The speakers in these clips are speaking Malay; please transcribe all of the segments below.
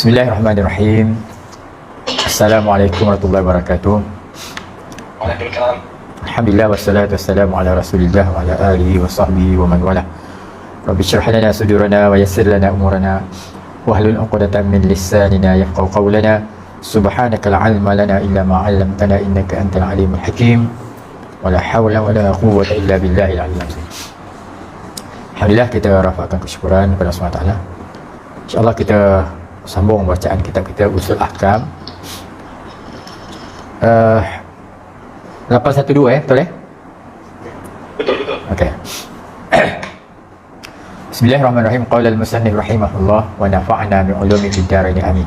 Bismillahirrahmanirrahim. Assalamualaikum warahmatullahi wabarakatuh. Waalaikumsalam. Alhamdulillah wassalatu wassalamu ala Rasulillah wa ala alihi wa sahbihi wa man wala. Rabbi shrah lana sudurana wa yassir lana umurana wahlul 'uqdatam min lisanina yafqahu qawlana. Subhanaka la 'ilma lana illa ma 'allamtana innaka antal alimul hakim. Wala hawla wala quwwata illa billahil aliyyil azim. Alhamdulillah, kita rafakkan kesyukuran kepada Allah SWT. InsyaAllah kita sambung bacaan kitab kita Usul Ahkam 812, betul Betul. Okey. Bismillahirrahmanirrahim. Qala al-musannif rahimahullah wa nafa'na bi ulumi fid darain amin.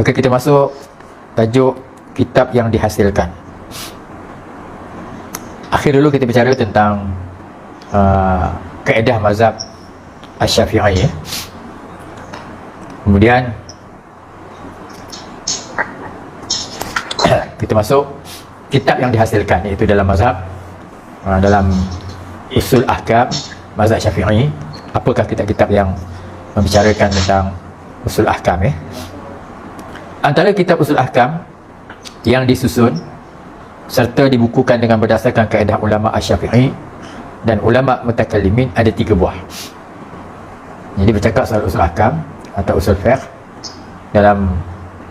Okey, kita masuk tajuk kitab yang dihasilkan. Akhir dulu kita bicara tentang kaedah mazhab Asy-Syafi'i. Kemudian kita masuk kitab yang dihasilkan, iaitu dalam mazhab dalam Usul Ahkam mazhab Syafi'i. Apakah kitab-kitab yang membicarakan tentang Usul Ahkam? Antara kitab Usul Ahkam yang disusun serta dibukukan dengan berdasarkan kaedah ulama Asy-Syafi'i dan ulama mutakallimin ada 3 buah. Jadi bercakap soal Usul Ahkam atau Usul Fiqh dalam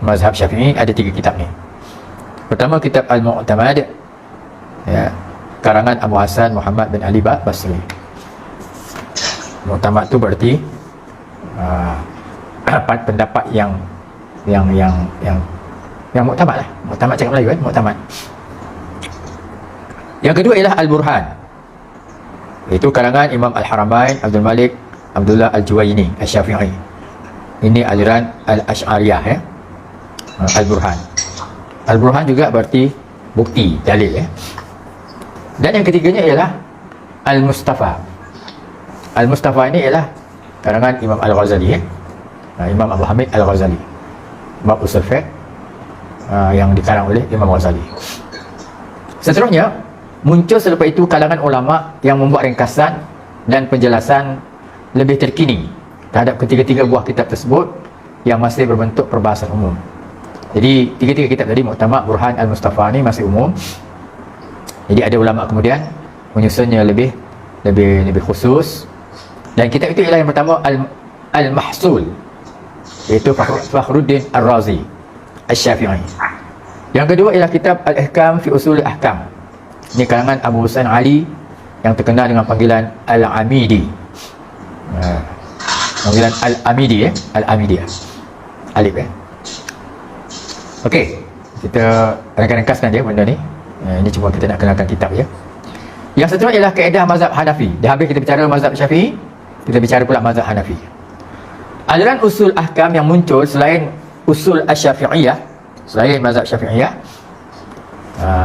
mazhab Syafi'i ada 3 kitab ni. Pertama, kitab Al-Mu'tamad, ya, karangan Abu Hasan Muhammad bin Ali Basri. Mu'tamad tu berarti pendapat yang mu'tamad lah. Mu'tamad cakap Melayu kan, mu'tamad. Yang kedua ialah Al-Burhan. Itu karangan Imam Al-Haramain Abdul Malik Abdullah Al-Juwayni Asy-Syafi'i. Ini aliran Al-Asy'ariyah, ya. Al-Burhan. Al-Burhan juga berarti bukti, dalil, ya. Dan yang ketiganya ialah Al-Mustafa. Al-Mustafa ini ialah karangan Imam Al-Ghazali, ya. Imam Abu Hamid Al-Ghazali, bab usul fiqh yang dikarang oleh Imam Ghazali. Seterusnya muncul selepas itu kalangan ulama yang membuat ringkasan dan penjelasan lebih terkini terhadap ketiga-tiga buah kitab tersebut yang masih berbentuk perbahasan umum. Jadi tiga-tiga kitab tadi, Mu'tamad, Burhan, Al-Mustafa ni masih umum. Jadi ada ulama kemudian menyusunnya lebih khusus. Dan kitab itu ialah yang pertama Al-Mahsul, iaitu Fakhruddin Ar-Razi Asy-Syafi'i. Yang kedua ialah kitab Al-Ihkam fi Usul Ahkam. Ini karangan Abu Husain Ali yang terkenal dengan panggilan Al-Amidi. Panggilan Al-Amidi, ya. Al-Amidi, alif, ya. Okey, kita ringkas-ringkaskan je benda ni. Ini cuma kita nak kenalkan kitab, ya. Yang seterusnya ialah kaedah mazhab Hanafi. Dah habis kita bicara mazhab Syafi'i, kita bicara pula mazhab Hanafi. Aliran usul ahkam yang muncul selain usul Asy-Syafi'iyah, selain mazhab Syafi'iyah,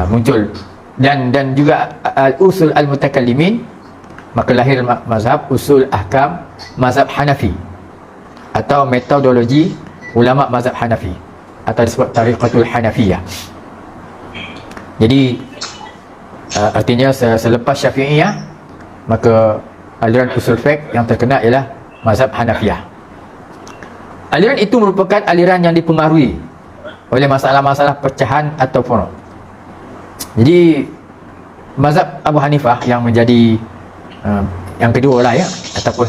muncul dan juga usul al-mutakallimin, maka lahir mazhab usul ahkam mazhab Hanafi atau metodologi ulama mazhab Hanafi, atau disebut tariqatul Hanafiyah. Jadi artinya selepas Syafi'iyah, maka aliran usul fiqh yang terkenal ialah mazhab Hanafiyah. Aliran itu merupakan aliran yang dipengaruhi oleh masalah-masalah pecahan atau furu'. Jadi mazhab Abu Hanifah yang menjadi yang kedua lah, ya, ataupun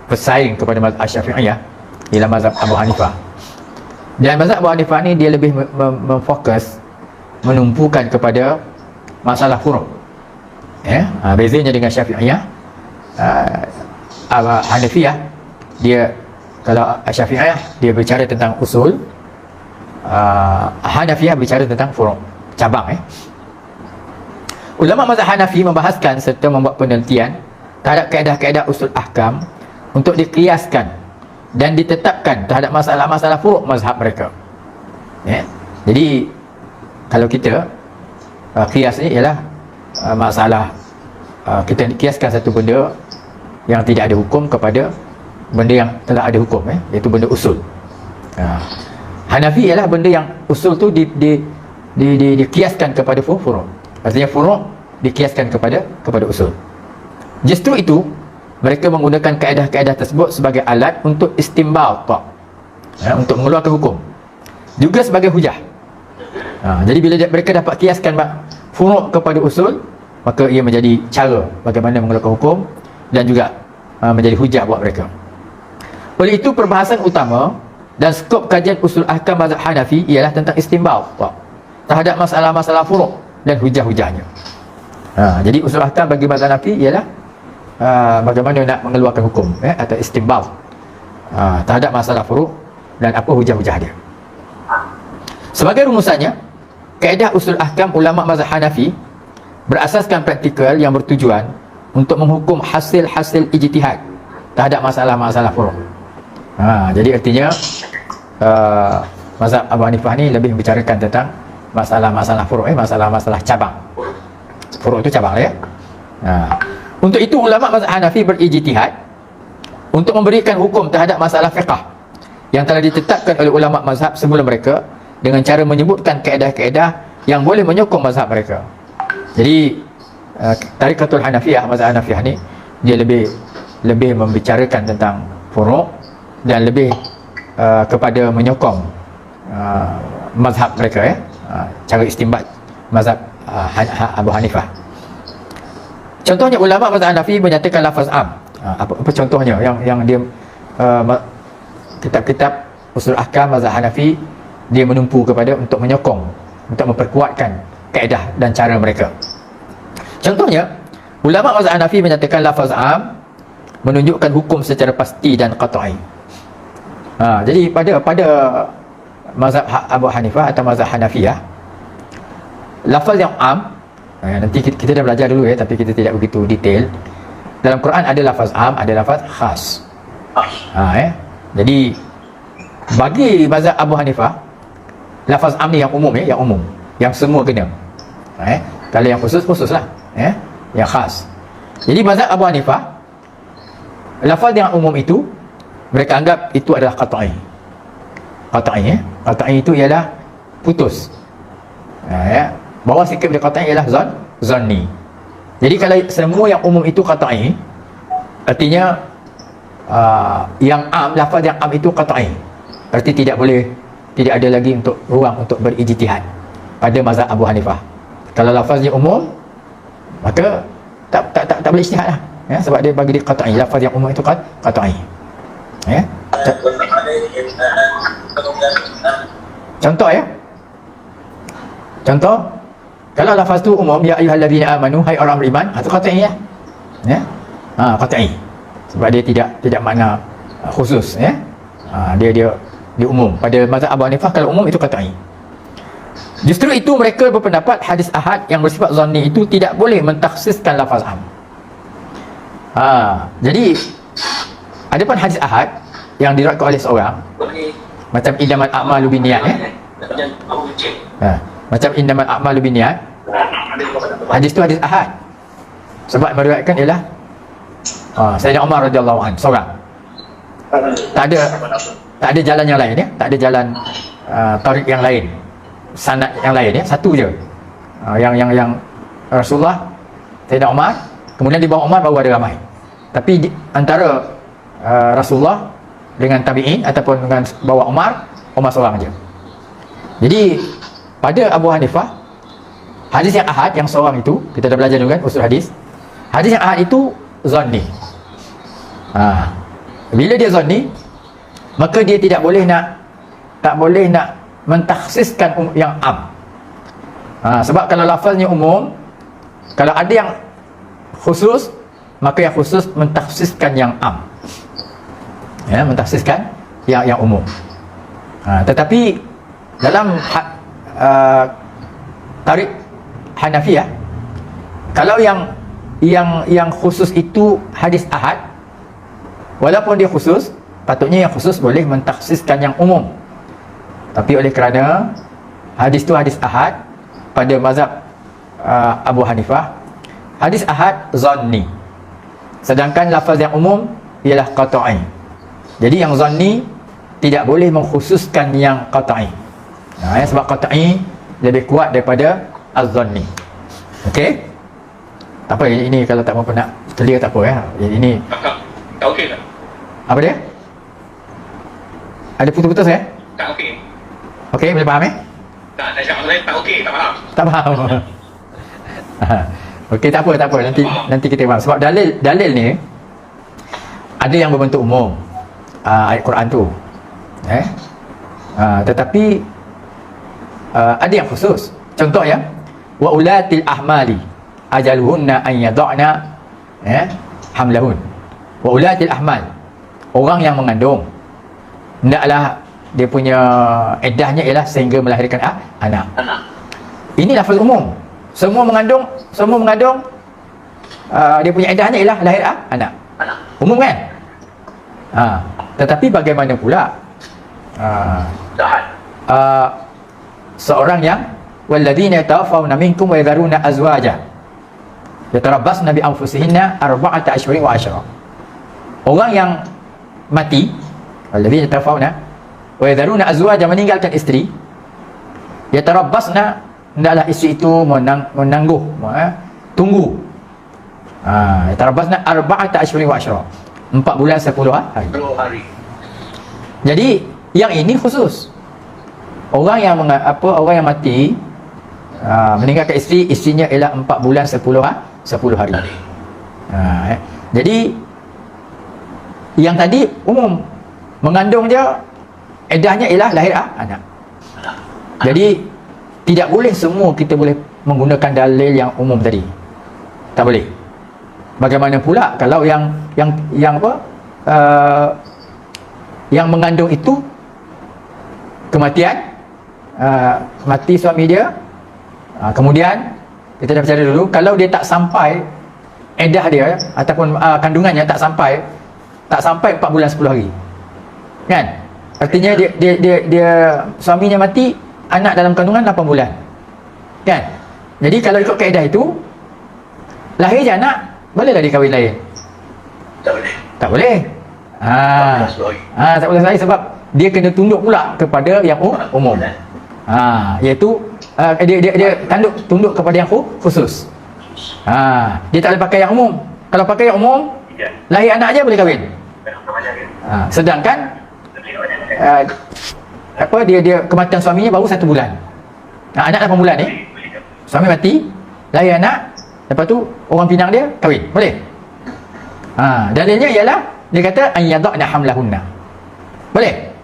pesaing kepada mazhab Asy-Syafi'iyah ialah mazhab Abu Hanifah. Dan mazhab Abu Hanifah ni dia lebih memfokus, menumpukan kepada masalah furu', ya. Bezanya dengan Syafi'iyah, Hanafiyah dia, kalau Syafi'iyah dia bicara tentang usul, Hanafiyah bicara tentang furu', cabang, ya. Ulama mazhab Hanafi membahaskan serta membuat penelitian terhadap kaedah-kaedah usul ahkam untuk dikiaskan dan ditetapkan terhadap masalah-masalah furu' mazhab mereka, ya. Jadi kalau kita kias ni ialah masalah kita kiaskan satu benda yang tidak ada hukum kepada benda yang telah ada hukum, iaitu benda usul. Hanafi ialah benda yang usul tu dikiaskan kepada furu'. Artinya furu' dikiaskan kepada usul. Justru itu mereka menggunakan kaedah-kaedah tersebut sebagai alat untuk istinbat, untuk mengeluarkan hukum, juga sebagai hujah. Jadi bila mereka dapat kiaskan furuk kepada usul, maka ia menjadi cara bagaimana mengeluarkan hukum dan juga menjadi hujah buat mereka. Oleh itu, perbahasan utama dan skop kajian usul ahkam mazhab Hanafi ialah tentang istinbat terhadap masalah-masalah furuk dan hujah-hujahnya. Jadi usul ahkam bagi mazhab Hanafi ialah bagaimana nak mengeluarkan hukum atau istinbat terhadap masalah furuk dan apa hujah-hujah dia. Sebagai rumusannya, kaedah usul ahkam ulama mazhab Hanafi berasaskan praktikal yang bertujuan untuk menghukum hasil-hasil ijtihad terhadap masalah-masalah furuk. Jadi artinya mazhab Abu Hanifah ni lebih membicarakan tentang masalah-masalah furuk, masalah-masalah cabang. Furuk itu cabang ya. Untuk itu ulama mazhab Hanafi berijtihad untuk memberikan hukum terhadap masalah fiqh yang telah ditetapkan oleh ulama mazhab sebelum mereka dengan cara menyebutkan kaedah-kaedah yang boleh menyokong mazhab mereka. Jadi Tarikatul Hanafiyah, mazhab Hanafiyah ni dia lebih membicarakan tentang furuk dan lebih kepada menyokong mazhab mereka cara istinbat mazhab Abu Hanifah. Contohnya ulama mazhab Hanafi menyatakan lafaz am. Apa contohnya yang dia kitab-kitab usul ahkam mazhab Hanafi dia menumpu kepada untuk menyokong, untuk memperkuatkan kaedah dan cara mereka. Contohnya, ulama mazhab Hanafi menyatakan lafaz am menunjukkan hukum secara pasti dan qat'i. Jadi pada mazhab Abu Hanifah atau mazhab Hanafiyah, lafaz yang am, nanti kita dah belajar dulu tapi kita tidak begitu detail. Dalam Quran ada lafaz am, ada lafaz khas. Jadi bagi mazhab Abu Hanifah, lafaz am ni yang umum yang umum, yang semua kena. Kalau yang khususlah, yang khas. Jadi mazhab Abu Hanifah, lafaz yang umum itu mereka anggap itu adalah qat'i. Qat'i itu ialah putus. Bahawa sikap dia qat'i ialah zanni. Jadi kalau semua yang umum itu qat'i, artinya yang am, lafaz yang am itu qat'i. Berarti tidak ada lagi untuk ruang untuk berijtihad pada mazhab Abu Hanifah. Kalau lafaznya umum, maka tak boleh ijtihad lah. Sebab dia bagi dia qat'i, lafaz yang umum itu qat'i. Contoh Contoh, kalau lafaz tu umum, ya ayyuhallazina amanu, hai orang beriman, itu qat'i qat'i. Sebab dia tidak makna khusus dia umum. Pada mazhab Abu Hanifah kalau umum itu qat'i. Justru itu mereka berpendapat hadis ahad yang bersifat zanni itu tidak boleh mentakhsiskan lafaz am. Jadi adapun hadis ahad yang diriwayatkan oleh seorang, macam innamal a'malu binniyat macam innamal a'malu binniyat, hadis tu hadis ahad. Sebab meriwayatkan ialah Sayyidina Umar radhiyallahu anhu seorang. Tak ada jalan yang lain tak ada jalan tarik yang lain, sanad yang lain satu je. Yang Rasulullah, Sayyidina Umar, kemudian di bawah Umar baru ada ramai. Tapi antara Rasulullah dengan tabi'in ataupun dengan bawah Umar seorang je. Jadi pada Abu Hanifah, hadis yang ahad yang seorang itu, kita dah belajar dulu kan usul hadis. Hadis yang ahad itu zanni. Bila dia zanni, maka dia tak boleh nak mentakhsiskan yang am. Sebab kalau lafaznya umum, kalau ada yang khusus, maka yang khusus mentakhsiskan yang am, mentakhsiskan yang umum. Tetapi dalam tarik Hanafiyah, kalau yang khusus itu hadis ahad, walaupun dia khusus, patutnya yang khusus boleh mentakhsiskan yang umum. Tapi oleh kerana hadis itu hadis ahad pada mazhab Abu Hanifah, hadis ahad zanni, sedangkan lafaz yang umum ialah qat'i. Jadi yang zanni tidak boleh mengkhususkan yang qat'i. Sebab qat'i lebih kuat daripada az-zanni. Okey? Tak apa, ini kalau tak mampu nak clear tak apa Ini Okey tak? apa dia? Ada putus-putus ya? Tak okey. Okey, boleh faham Tak, saya cakap maksud saya tak okey, tak faham. Tak faham. Okey, tak apa. Nanti kita faham. Sebab dalil ni ada yang berbentuk umum. Ayat Quran tu. Tetapi ada yang khusus. Contoh ya, wa ulatil ahmali ajaluhunna an yad'na hamlahun. Wa ulatil ahmal, orang yang mengandung, hendaklah dia punya iddahnya ialah sehingga melahirkan anak. Ini lafaz umum. Semua mengandung dia punya iddahnya ialah lahir anak. Umum kan? Tetapi bagaimana pula seorang yang walladzina yatawaffawna minkum wa yadharuna azwaja yatarabbasna bi anfusihinna arba'ata ashhurin wa ashra. Orang yang mati, walladzina yatawaffawna wa yadharuna azwaja, meninggalkan isteri, yatarabbasna, hendaklah isteri itu menangguh, tunggu. Yatarabbasna arba'ata ashhurin wa ashra, 4 bulan 10 hari. Jadi yang ini khusus. Orang yang mati, meninggalkan isterinya ialah 4 bulan 10 hari. Jadi yang tadi umum, mengandung dia iddahnya ialah lahir anak. Jadi tidak boleh semua kita boleh menggunakan dalil yang umum tadi. Tak boleh. Bagaimana pula kalau yang mengandung itu kematian, mati suami dia, kemudian kita dah bicara dulu, kalau dia tak sampai iddah dia ataupun kandungannya tak sampai 4 bulan 10 hari, kan? Artinya dia suaminya mati, anak dalam kandungan 8 bulan, kan? Jadi kalau ikut kaedah itu, lahir je anak, bolehlah dia kahwin lain? Tak boleh. Tak boleh lagi, sebab dia kena tunduk pula kepada yang umum. Iaitu dia tunduk kepada yang khusus. Dia tak boleh pakai yang umum. Kalau pakai yang umum, lahir anak aja boleh kahwin. Sedangkan dia kematian suaminya baru 1 bulan. Anak 8 bulan ni. Suami mati, lahir anak, lepas tu orang pinang dia kahwin. Boleh? Dalilnya ialah dia kata an yad'na hamlahunna. Boleh?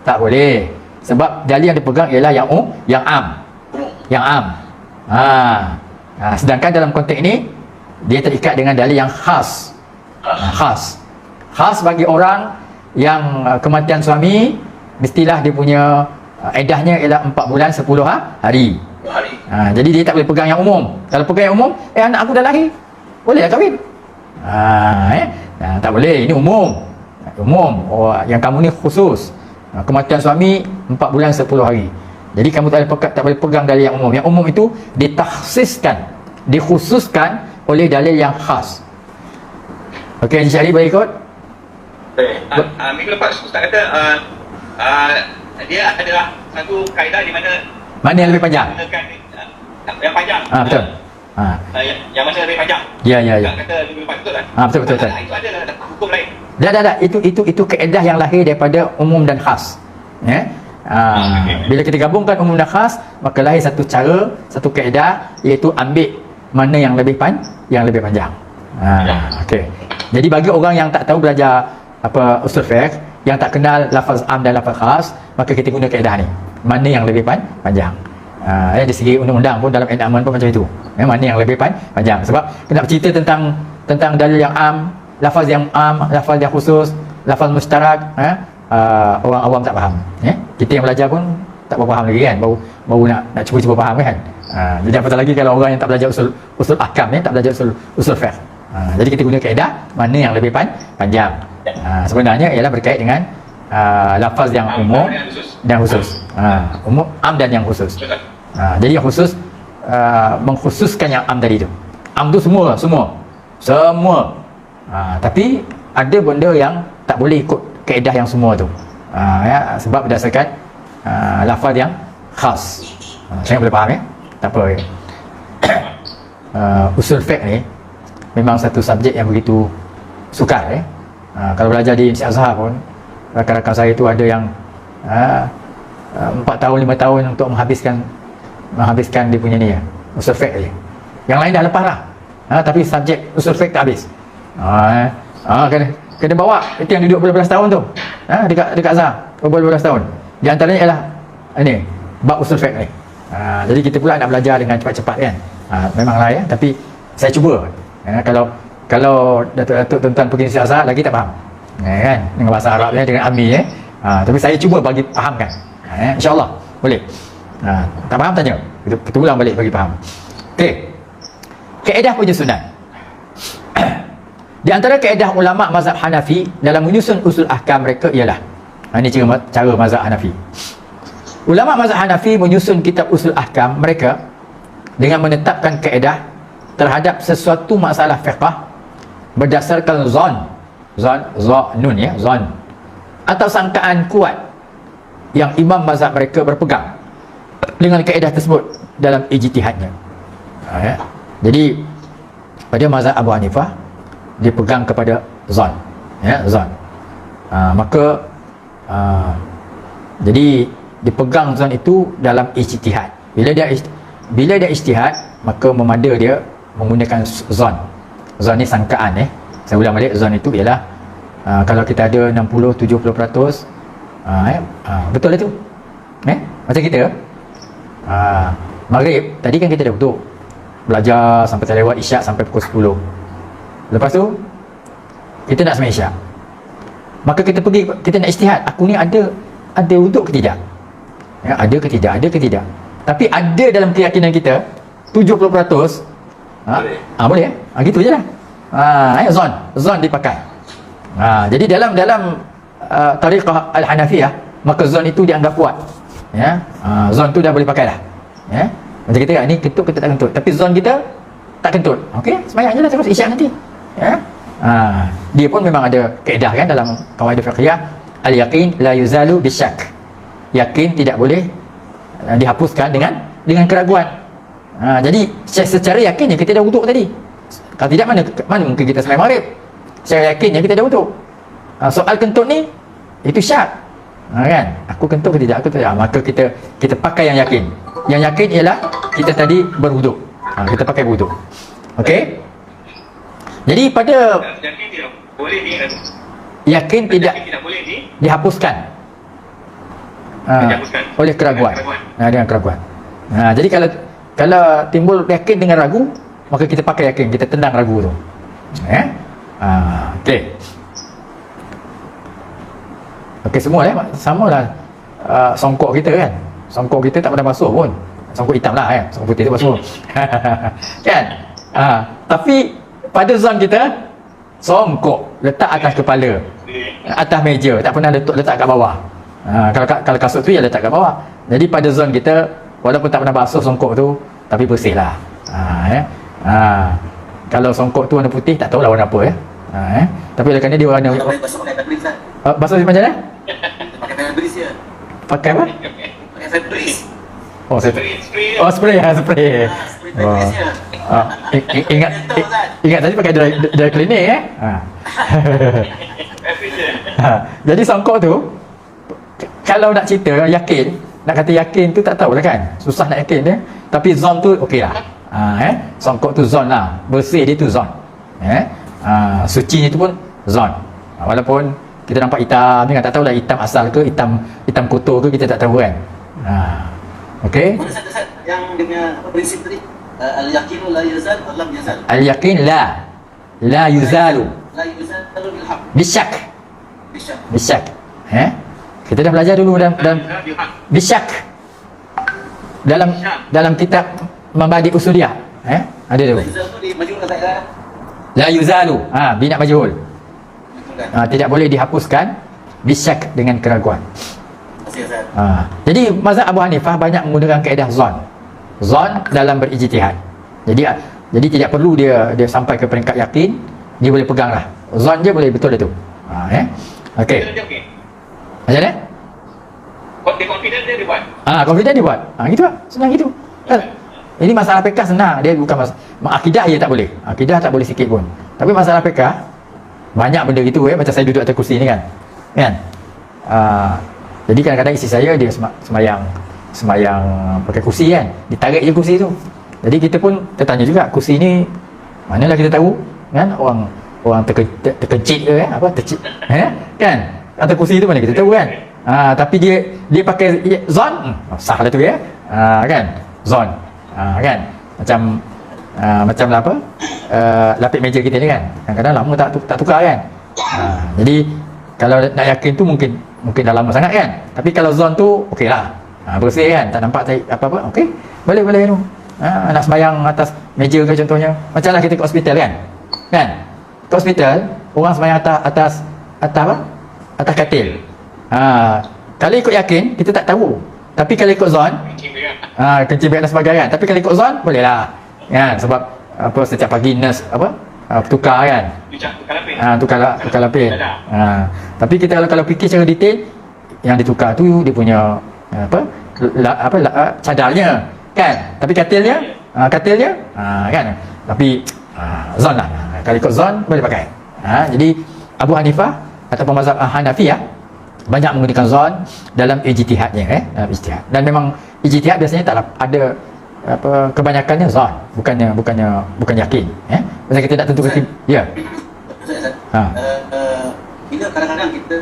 Tak boleh. Sebab dalil yang dipegang ialah yang am. Sedangkan dalam konteks ini dia terikat dengan dalil yang khas. Khas bagi orang yang kematian suami, mestilah dia punya iddahnya ialah 4 bulan 10 hari. Jadi dia tak boleh pegang yang umum. Kalau pegang yang umum, anak aku dah lahir, boleh tak kahwin? Tak boleh. Ini umum. Yang kamu ni khusus. Kematian suami 4 bulan 10 hari. Jadi kamu tak boleh pegang dalil yang umum. Yang umum itu dikhususkan oleh dalil yang khas. Okey, Encik Ali boleh ikut? Minggu lepas Ustaz kata dia adalah satu kaedah di mana yang lebih panjang? Yang panjang. Betul. Yang masa lebih panjang. Ya. Yang kata minggu lepas, betul kan? Betul. Itu ada hukum lain. Dah. Itu kaedah yang lahir daripada umum dan khas. Bila kita gabungkan umum dan khas, maka lahir satu cara, satu kaedah, iaitu ambil mana yang lebih panjang. Okey. Jadi bagi orang yang tak tahu belajar usul fiqh, yang tak kenal lafaz am dan lafaz khas, maka kita guna kaedah ni. Mana yang lebih panjang. Dari segi undang-undang pun dalam enakmen pun macam itu. Mana yang lebih panjang. Sebab nak bercerita tentang dalil yang am, lafaz yang am, lafaz yang khusus, lafaz mustarak, orang awam tak faham. Kita yang belajar pun tak faham lagi kan, baru nak cuba faham kan. Jadi apatah lagi kalau orang yang tak belajar usul ahkam ni, tak belajar usul fiqh. Jadi kita guna kaedah mana yang lebih panjang. Sebenarnya ialah berkait dengan lafaz yang umum dan khusus. Umum, am dan yang khusus. Jadi yang khusus mengkhususkan yang am tadi tu. Am tu semua. Tapi ada benda yang tak boleh ikut kaedah yang semua tu. Sebab berdasarkan lafaz yang khas. Saya boleh faham ya? Tak apa ya? Usul fiqh ni memang satu subjek yang begitu sukar kalau belajar di Universiti Azhar pun rakan-rakan saya tu ada yang 4 tahun 5 tahun untuk menghabiskan dia punya ni ya, usul fiqh je. Yang lain dah lepas lah, tapi subjek usul fiqh tak habis. Kena bawa itu yang duduk berbelas tahun tu, dekat Azhar berbelas tahun. Di antaranya ialah ini bab usul fiqh ni. Jadi kita pula nak belajar dengan cepat-cepat kan. Memanglah ya, tapi saya cuba. Kalau datuk-datuk tuan-tuan pergi Universiti Azhar lagi tak faham, kan, dengan bahasa Arab dengan Ami tapi saya cuba bagi fahamkan. InsyaAllah boleh. Tak faham tanya, kita ulang balik bagi faham. Okey, kaedah penyusunan. Di antara kaedah ulama mazhab Hanafi dalam menyusun usul ahkam mereka ialah, ini cara mazhab Hanafi. Ulama mazhab Hanafi menyusun kitab usul ahkam mereka dengan menetapkan kaedah terhadap sesuatu masalah fiqh berdasarkan zannun ya, zan atau sangkaan kuat yang imam mazhab mereka berpegang dengan kaedah tersebut dalam ijtihadnya. Jadi pada mazhab Abu Hanifah dia pegang kepada zan, ya, zan. Maka jadi dipegang zan itu dalam ijtihad. Bila dia ijtihad, maka memada dia menggunakan zan. Zan ni sangkaan Saya ulang balik, zan itu ialah kalau kita ada 60-70%, betul lah tu. Macam kita Maghrib tadi kan kita dah betul belajar sampai terlewat isyak sampai pukul 10. Lepas tu kita nak sembahyang isyak, maka kita nak ijtihad, aku ni ada wuduk ke tidak, ada ke tidak. Tapi ada dalam keyakinan kita 70%, boleh gitu je lah. Zon dipakai. Jadi dalam tariqah Al-Hanafiyah, maka zon itu dianggap kuat. Zon tu dah boleh pakai dah. Macam kita ni kentut kita tak kentut, tapi zon kita tak kentut. Okey, sembahyang je lah terus isyak nanti. Dia pun memang ada kaedah kan dalam kaedah fiqhiyah, al-yaqin la yuzalu bisyak. Yakin tidak boleh dihapuskan dengan keraguan. Jadi secara yakinnya kita dah wuduk tadi. Kalau tidak, mana mungkin kita sembahyang maghrib secara yakinnya kita dah wuduk. Soal kentut ni itu syak, kan, aku kentut ke tidak, maka kita pakai yang yakin. Yang yakin ialah kita tadi berwuduk, kita pakai wuduk. Okey, jadi pada yakin tidak boleh yakin tidak boleh dihapuskan oleh keraguan. Dengan keraguan. Jadi kalau timbul yakin dengan ragu, maka kita pakai yakin, kita tendang ragu tu. Okey, semua sama lah. Songkok kita kan, songkok kita tak pernah basuh pun, songkok hitam lah kan, songkok putih tu basuh. Kan, tapi pada zon kita, songkok letak atas kepala, atas meja, tak pernah letak kat bawah. Kalau kasut tu ya letak kat bawah. Jadi pada zon kita, walaupun tak pernah basuh songkok tu, tapi bersih lah. Kalau songkok tu warna putih, tak tahulah warna apa tapi oleh kerana dia warna basuh pakai fabric kan? basuh macam mana? Pakai fabric je. Pakai apa? Pakai fabric. Spray. Spray. Spray fabric je. Ingat tadi pakai dry cleaning Jadi songkok tu, kalau nak cerita yakin, nak kata yakin tu tak tahulah kan, susah nak yakin dia. Tapi zon tu okey lah. Songkok tu zon lah, bersih dia tu zon. Sucinya tu pun zon. Walaupun kita nampak hitam ni kan, tak tahulah hitam asal ke hitam kotor ke, kita tak tahu kan. Okey. Mana satu yang dia punya prinsip tadi? Al-yaqinu la yazal wa lam yazal. Al-yaqin la yuzalu. La yuzalu bil haqq. Bisyak. Bisyak. Kita dah belajar dulu dalam bisyak. Dalam kitab Mabadi Usuliyah. Ada tu. La yuzal tu dimajhulkan saya. La yuzalu. Bina majhul. Tidak boleh dihapuskan bisyak dengan keraguan. Jadi mazhab Abu Hanifah banyak menggunakan kaedah zon dalam berijtihad. Jadi tidak perlu dia sampai ke peringkat yakin, dia boleh pegang lah. Zon je boleh betul itu. Okey. Macam mana? Dia confident dia buat. Confident dia buat. Gitu lah, senang gitu. Ini masalah fiqh senang, dia bukan masalah akidah, dia tak boleh. Akidah tak boleh sikit pun. Tapi masalah fiqh banyak benda gitu macam saya duduk atas kursi ni kan. Jadi kadang-kadang isteri saya dia semayang pakai kursi kan, ditarik je kursi tu. Jadi kita pun tertanya juga, kursi ni manalah kita tahu kan, orang terkejit ke kan, kan, atau kursi tu mana kita tahu kan. Tapi dia pakai zon, sah lah tu ya, kan, zon, kan, macam lah apa, lapik meja kita ni kan, kadang-kadang lama tak tukar kan. Jadi kalau nak yakin tu mungkin dah lama sangat kan, tapi kalau zon tu okey lah, bersih kan, tak nampak apa-apa, okey, boleh tu. Nak sembahyang atas meja ke contohnya, macam lah kita ke hospital kan, ke hospital orang sembahyang atas apa, atas katil. Kalau ikut yakin kita tak tahu, tapi kalau ikut zon, kencing berak dan sebagainya kan, tapi kalau ikut zon boleh lah kan, sebab apa, setiap pagi nurse tukar kan, tukar lapis. Tapi kita kalau fikir secara detail, yang ditukar tu dia punya cadarnya kan, tapi katilnya kan, tapi zon lah, kalau ikut zon boleh pakai. Jadi Abu Hanifah ataupun mazhab Hanafiyah banyak menggunakan zon dalam ijtihadnya, dalam ijtihad. Dan memang ijtihad biasanya tak ada kebanyakannya zon, bukan yakin, pasal kita tak tentukan ya. Bila kadang-kadang kita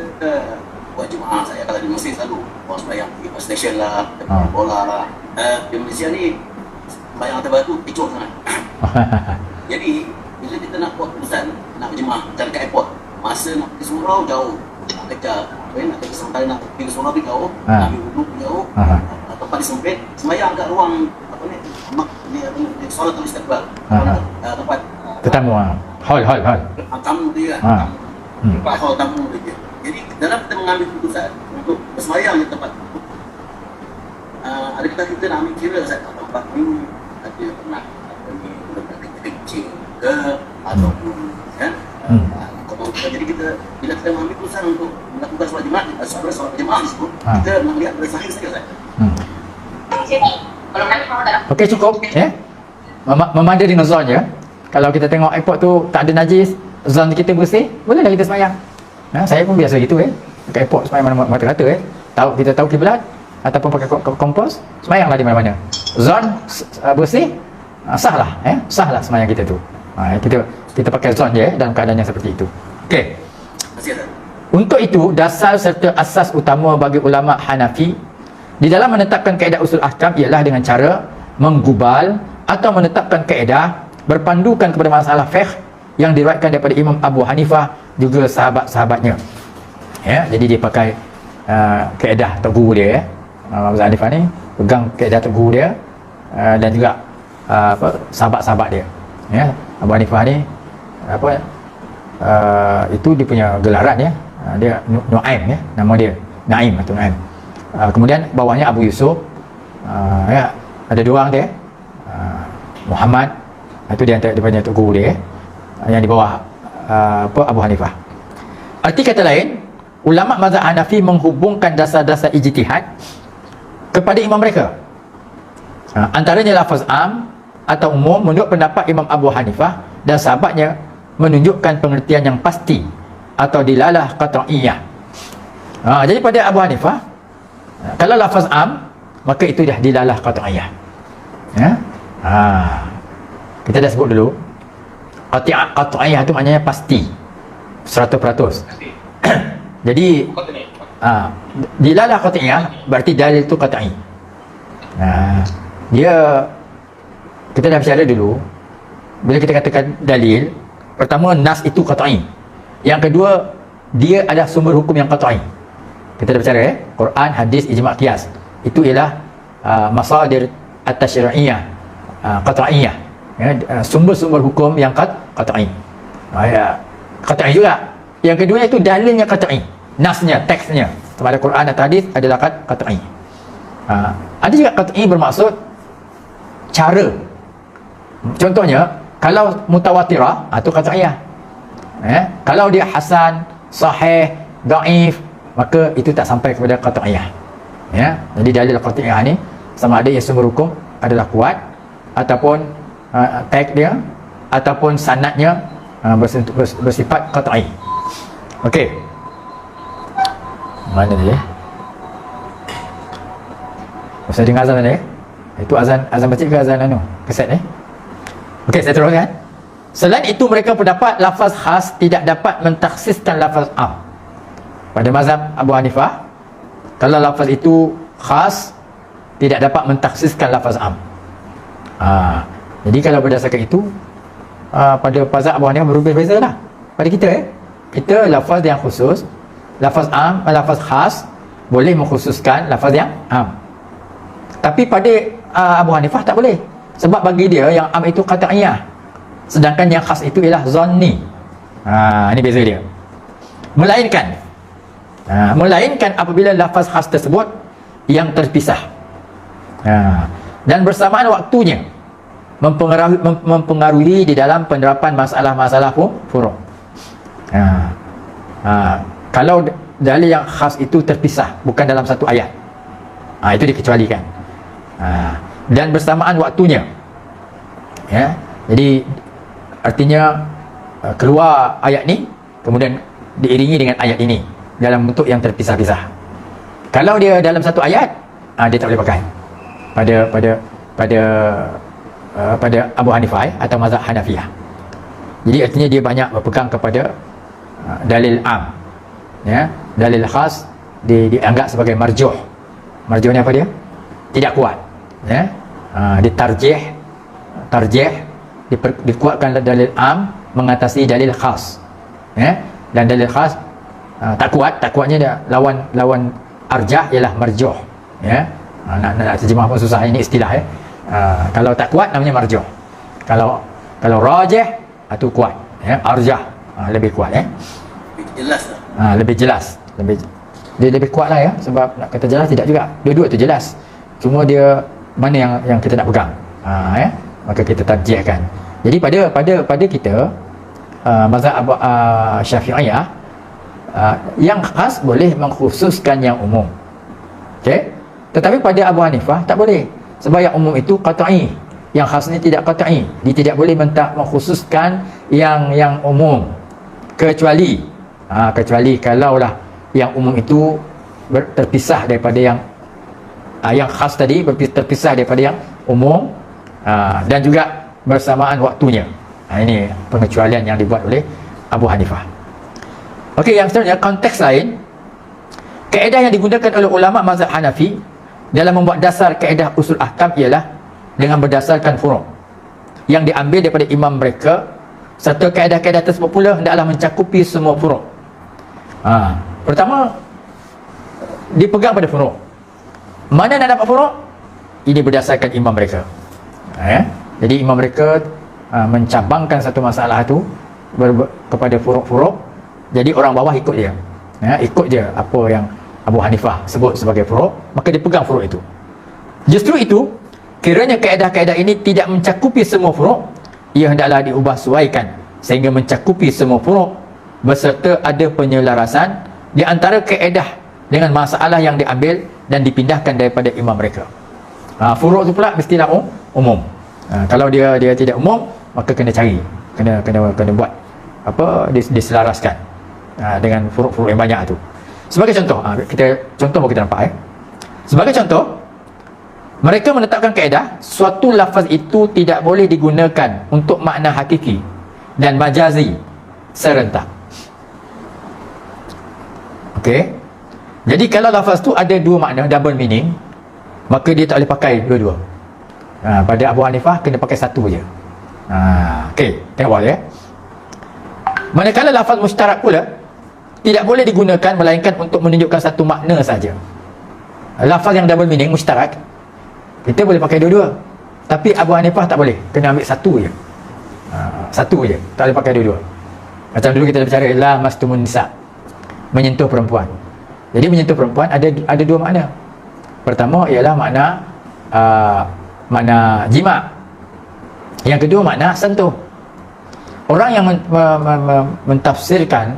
buat jemaah, saya kalau di Mesir selalu buat sembahyang di station lah, bola lah. Di Malaysia ni sembahyang atas batu kecoh sangat. Jadi bila kita nak buat keputusan nak berjemaah macam dekat airport, masa nak pergi surau jauh, nak kejar nak pergi sampai nak pergi surau pergi jauh, nak pergi duduk jauh, tempat disempit, sembahyang kat ruang apa ni solat tulis istiqbal, tempat tetamu, hall tamu dia kan, tempat hall tamu dia. Jadi dalam kita mengambil keputusan untuk bersembahyang di tempat itu, adakah kita nak ambil kira tempat ni ada pernah kecil ke ataupun kan, jadi kita bila kita mengambil keputusan untuk melakukan solat jemaah tersebut, kita melihat dari sahih saja. Okey, cukup ya. Memandai dengan zon je. Kalau kita tengok airport tu tak ada najis, zon kita bersih, bolehlah kita sembahyang. Saya pun biasa gitu dekat airport sembahyang mana mata-mata kita tahu kiblat ataupun pakai kompos, sembahyanglah di mana-mana. Zon bersih, sahlah sembahyang kita tu. Kita pakai zon je dalam keadaan yang seperti itu. Okey. Untuk itu, dasar serta asas utama bagi ulama Hanafi di dalam menetapkan kaedah usul ahkam ialah dengan cara menggubal atau menetapkan kaedah berpandukan kepada masalah fiqh yang diriwayatkan daripada Imam Abu Hanifah juga sahabat-sahabatnya. Jadi dia pakai kaedah atau guru dia, Abu Hanifah ni pegang kaedah atau guru dia, dan juga sahabat-sahabat dia. Abu Hanifah ni itu dia punya gelaran dia Nuaim, nama dia Naim atau Nuaim. Kemudian bawahnya Abu Yusuf, ada dua orang dia, Muhammad, itu dia daripada guru dia, yang di bawah Abu Hanifah. Arti kata lain, ulama mazhab Hanafi menghubungkan dasar-dasar ijtihad kepada imam mereka. Antaranya lafaz am atau umum menurut pendapat Imam Abu Hanifah dan sahabatnya menunjukkan pengertian yang pasti atau dilalah qat'iyah. Jadi pada Abu Hanifah, kalau lafaz am, maka itu dah dilalah qat'iyah. Kita dah sebut dulu, qat'iyah itu maknanya pasti, 100%. Jadi dilalah qat'iyah berarti dalil itu qat'i. Kita dah bicara dulu, bila kita katakan dalil, pertama nas itu qat'i, yang kedua dia adalah sumber hukum yang qat'i. Kita dah bicara Quran, hadis, ijma', qiyas, itu ialah masadir at-tasyri'iyah, qat'iyah, sumber-sumber hukum yang qat'i. Qat'i juga. Yang kedua itu dalilnya qat'i, nasnya, teksnya kepada Quran atau hadis adalah qat'i. Ada juga qat'i bermaksud cara. Contohnya kalau mutawatirah atau qat'iyah, kalau dia hasan, sahih, dhaif, maka itu tak sampai kepada qat'iyah. Jadi dalil qat'iyah ni sama ada yang sumber hukum adalah kuat, ataupun teks dia ataupun sanadnya bersifat qat'i. Okey. Mana dia? Saya dengar azan tadi. Itu azan masjid ke azan kaset ni? Okey, saya teruskan. Selain itu mereka pendapat lafaz khas tidak dapat mentakhsiskan lafaz am. Pada mazhab Abu Hanifah, kalau lafaz itu khas tidak dapat mentakhsiskan lafaz am. Jadi kalau berdasarkan itu, pada mazhab Abu Hanifah berbeza lah. Pada kita kita lafaz yang khusus, lafaz am, lafaz khas boleh mengkhususkan lafaz yang am. Tapi pada Abu Hanifah tak boleh. Sebab bagi dia yang am itu qat'iyah, sedangkan yang khas itu ialah zanni. Ini beza dia. Melainkan apabila lafaz khas tersebut yang terpisah, dan bersamaan waktunya mempengaruhi di dalam penerapan masalah-masalah furu'. Kalau dalil yang khas itu terpisah, bukan dalam satu ayat, itu dikecualikan. Dan bersamaan waktunya, jadi artinya keluar ayat ni kemudian diiringi dengan ayat ini dalam bentuk yang terpisah-pisah. Kalau dia dalam satu ayat, dia tak boleh pakai pada Abu Hanifah atau mazhab Hanafiyah. Jadi artinya dia banyak berpegang kepada dalil am, dalil khas dianggap sebagai marjuh. Marjuh ni apa dia? Tidak kuat, tarjih dikuatkan dalil am mengatasi dalil khas, dan dalil khas tak kuatnya dia lawan arjah ialah marjuh. Nak terjemah pun susah, ini istilah. Kalau tak kuat namanya marjuh, kalau rajih itu kuat, arjah lebih kuat, Jelas lah. lebih jelas, dia lebih kuat lah, sebab nak kata jelas tidak juga, dua-dua tu jelas, cuma dia mana yang kita nak pegang, maka kita tarjihkan. Jadi pada kita mazhab Syafi'iyah, yang khas boleh mengkhususkan yang umum. Okey, tetapi pada Abu Hanifah tak boleh, sebab yang umum itu qat'i, yang khas ni tidak qat'i. Dia tidak boleh mengkhususkan yang umum, kecuali kalaulah yang umum itu terpisah daripada yang khas tadi, terpisah daripada yang umum, dan juga bersamaan waktunya. Ini pengecualian yang dibuat oleh Abu Hanifah. Okey, yang seterusnya, konteks lain, kaedah yang digunakan oleh ulama mazhab Hanafi dalam membuat dasar kaedah usul ahkam ialah dengan berdasarkan furu' yang diambil daripada imam mereka, serta kaedah-kaedah tersebut pula hendaklah mencakupi semua furu'. Pertama, dipegang pada furu'. Mana nak dapat furu'? Ini berdasarkan imam mereka. Jadi imam mereka mencabangkan satu masalah itu kepada furu'-furu'. Jadi orang bawah ikut dia, ikut je apa yang Abu Hanifah sebut sebagai furu', maka dia pegang furu' itu. Justru itu, kiranya kaedah-kaedah ini tidak mencakupi semua furu', ia hendaklah diubah sesuaikan sehingga mencakupi semua furu' beserta ada penyelarasan di antara kaedah dengan masalah yang diambil dan dipindahkan daripada imam mereka. Furu' itu pula mestilah umum. Kalau dia tidak umum, maka kena cari, kena buat apa, diselaraskan dengan furu'-furu' yang banyak tu. Sebagai contoh, kita nampak. Sebagai contoh, mereka menetapkan kaedah suatu lafaz itu tidak boleh digunakan untuk makna hakiki dan majazi serentak. Okey. Jadi kalau lafaz tu ada dua makna, double meaning, maka dia tak boleh pakai dua-dua. Pada Abu Hanifah kena pakai satu je. Okey, tengok ya. Manakala lafaz mushtarak pula tidak boleh digunakan melainkan untuk menunjukkan satu makna saja. Lafaz yang double meaning mushtarak kita boleh pakai dua-dua, tapi Abu Hanifah tak boleh, kena ambil satu je. Satu je, tak boleh pakai dua-dua. Macam dulu kita berbicara la mastumun nisa, menyentuh perempuan. Jadi menyentuh perempuan ada dua makna. Pertama ialah makna jima'. Yang kedua makna sentuh. Orang yang mentafsirkan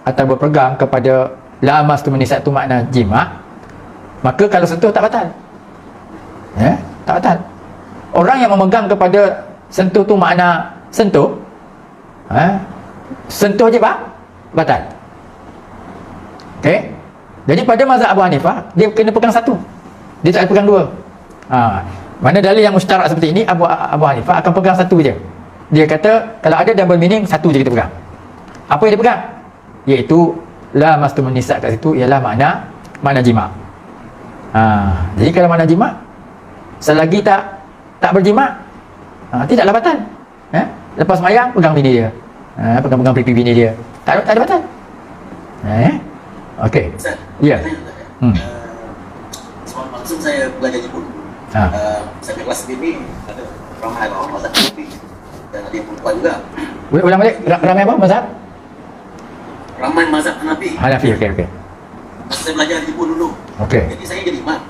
atau berpegang kepada la mastumun nisa itu makna jima', maka kalau sentuh tak batal. Tak batal. Orang yang memegang kepada sentuh tu makna sentuh, sentuh je batal. Okey? Jadi pada mazhab Abu Hanifah, dia kena pegang satu. Dia tak boleh pegang dua. Mana dalil yang mustarak seperti ini, Abu Hanifah akan pegang satu je. Dia kata kalau ada double meaning, satu je kita pegang. Apa yang dia pegang? Iaitu la mastumun nisa kat situ ialah makna jima'. Jadi kalau makna jima', selagi tak berjima', tidaklah batal. Lepas sembahyang pegang bini dia. Pegang pipi bini dia. Tak ada batal. Okey. Ustaz, Ya. Sebab langsung saya belajar Jepun. Saya kelas ini ada ramai orang mazhab Hanafi dan ada yang perempuan juga. Ulang balik, ramai apa mazhab? Ramai mazhab Hanafi. Hanafi, okey. Masa saya belajar di Jepun dulu. Okey. Jadi saya jadi imam.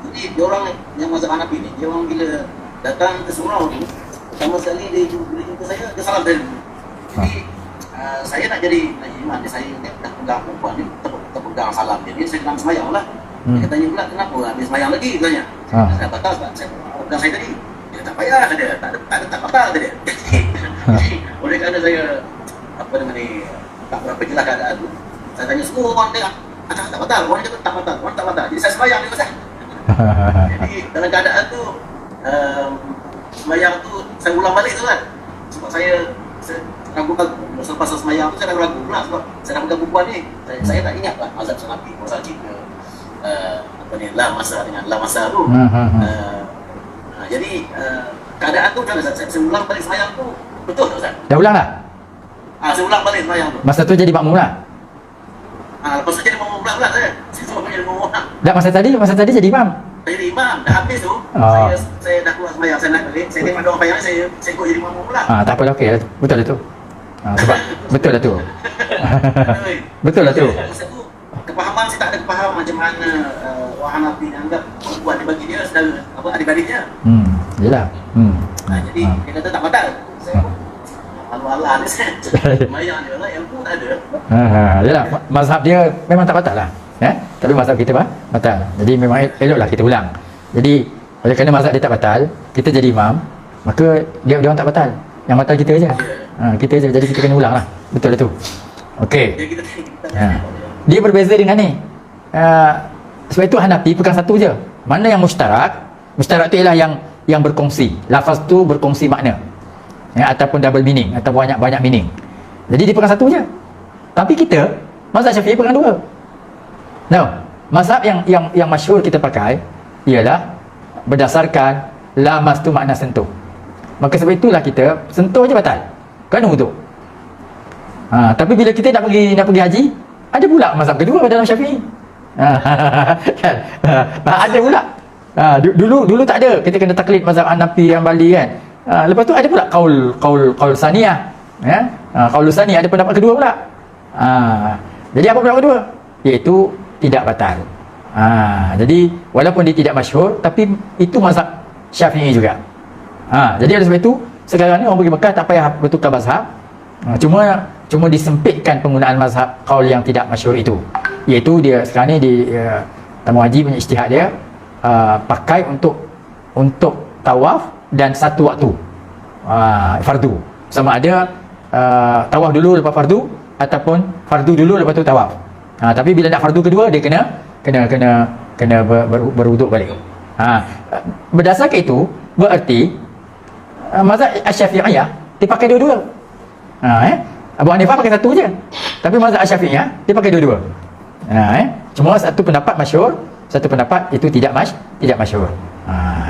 Jadi dia orang yang mazhab Hanafi ni, dia orang bila datang ke surau tu, pertama sekali dia jumpa saya, dia salam saya dulu. Jadi saya nak jadi imam, saya dah pegang perempuan ni, terpegang salam dia, saya kena sembahyang lah. Dia tanya pula, kenapa habis sembahyang lagi? Dia tanya. Saya batal sebab saya pegang saya tadi. Dia tak payah, kata dia. Tak batal, kata dia. Oleh kerana saya, apa nama ni, tak berapa jelas keadaan tu, saya tanya semua orang dia, tak batal. Orang dia tak batal, orang tak batal. Jadi saya sembahyang dia pasal. Jadi dalam keadaan tu, sembahyang tu, saya ulang balik tu kan. Sebab saya ragu-ragu. Selepas sembahyang tu, saya ragu pula sebab saya nak pegang perempuan ni. Saya tak ingat lah mazhab Hanafi, pasal cerita apa ni, la masa dengan la masa tu. Jadi keadaan tu macam mana? Saya ulang balik sembahyang tu, betul tak Ustaz? Dah ulang dah? Saya ulang balik sembahyang tu. Masa tu jadi makmum lah? Lepas tu jadi makmum pula saya. Saya semua jadi makmum lah. Dah masa tadi jadi imam? Saya jadi imam, dah habis tu, saya dah keluar sembahyang, saya naik balik, saya tengok ada orang sembahyang ni, saya ikut jadi makmum pula. Tak apa, okey, betul lah tu. Sebab betul lah tu. Betul lah tu. Masa tu kepahaman saya tak ada kepahaman macam mana orang Hanafi anggap perempuan dia bagi dia saudara apa adik-beradiknya. Yelah. Jadi dia kata tak batal. Saya malu-alah ni saya. Sembahyang dia lah yang pun tak ada. Yelah, mazhab dia memang tak batal lah. Tapi mazhab kita batal. Jadi memang eloklah kita ulang. Jadi oleh kerana mazhab dia tak batal, kita jadi imam, maka dia orang tak batal. Yang batal kita je. Kita je. Jadi kita kena ulang lah. Betul lah tu. Okey. Dia berbeza dengan ni. Sebab itu Hanafi pegang satu je. Mana yang mustarak? Mustarak tu ialah yang berkongsi. Lafaz tu berkongsi makna. Ataupun double meaning atau banyak meaning. Jadi dia pegang satu je. Tapi kita mazhab Syafi'i pegang dua. Mazhab yang masyhur kita pakai ialah berdasarkan lamas tu makna sentuh. Maka sebab itulah kita sentuh je batal. Kena wuduk. Tapi bila kita nak pergi haji, ada pula mazhab kedua dalam Syafi'i. Kan? Ada pula. Dulu tak ada. Kita kena taklid mazhab Hanafi yang Bali kan. Lepas tu ada pula qaul saniyah. Qaul saniyah ada pendapat kedua pula. Jadi apa pendapat kedua? Iaitu tidak batal. Jadi walaupun dia tidak masyhur, tapi itu mazhab Syafi'i juga. Jadi oleh sebab itu sekarang ni orang pergi Mekah tak payah bertukar mazhab. Cuma disempitkan penggunaan mazhab qaul yang tidak masyhur itu. Iaitu dia sekarang ni tamu haji punya ijtihad dia pakai untuk tawaf dan satu waktu fardu. Sama ada tawaf dulu lepas fardu ataupun fardu dulu lepas tu tawaf. Tapi bila nak fardu kedua dia kena berwuduk balik. Berdasarkan itu berarti mazhab Asy-Syafi'iyah dia pakai dua-dua. Abu Hanifah pakai satu je. Tapi mazhab Asy-Syafi'iyah dia pakai dua-dua. Cuma satu pendapat masyhur, satu pendapat itu tidak masyhur.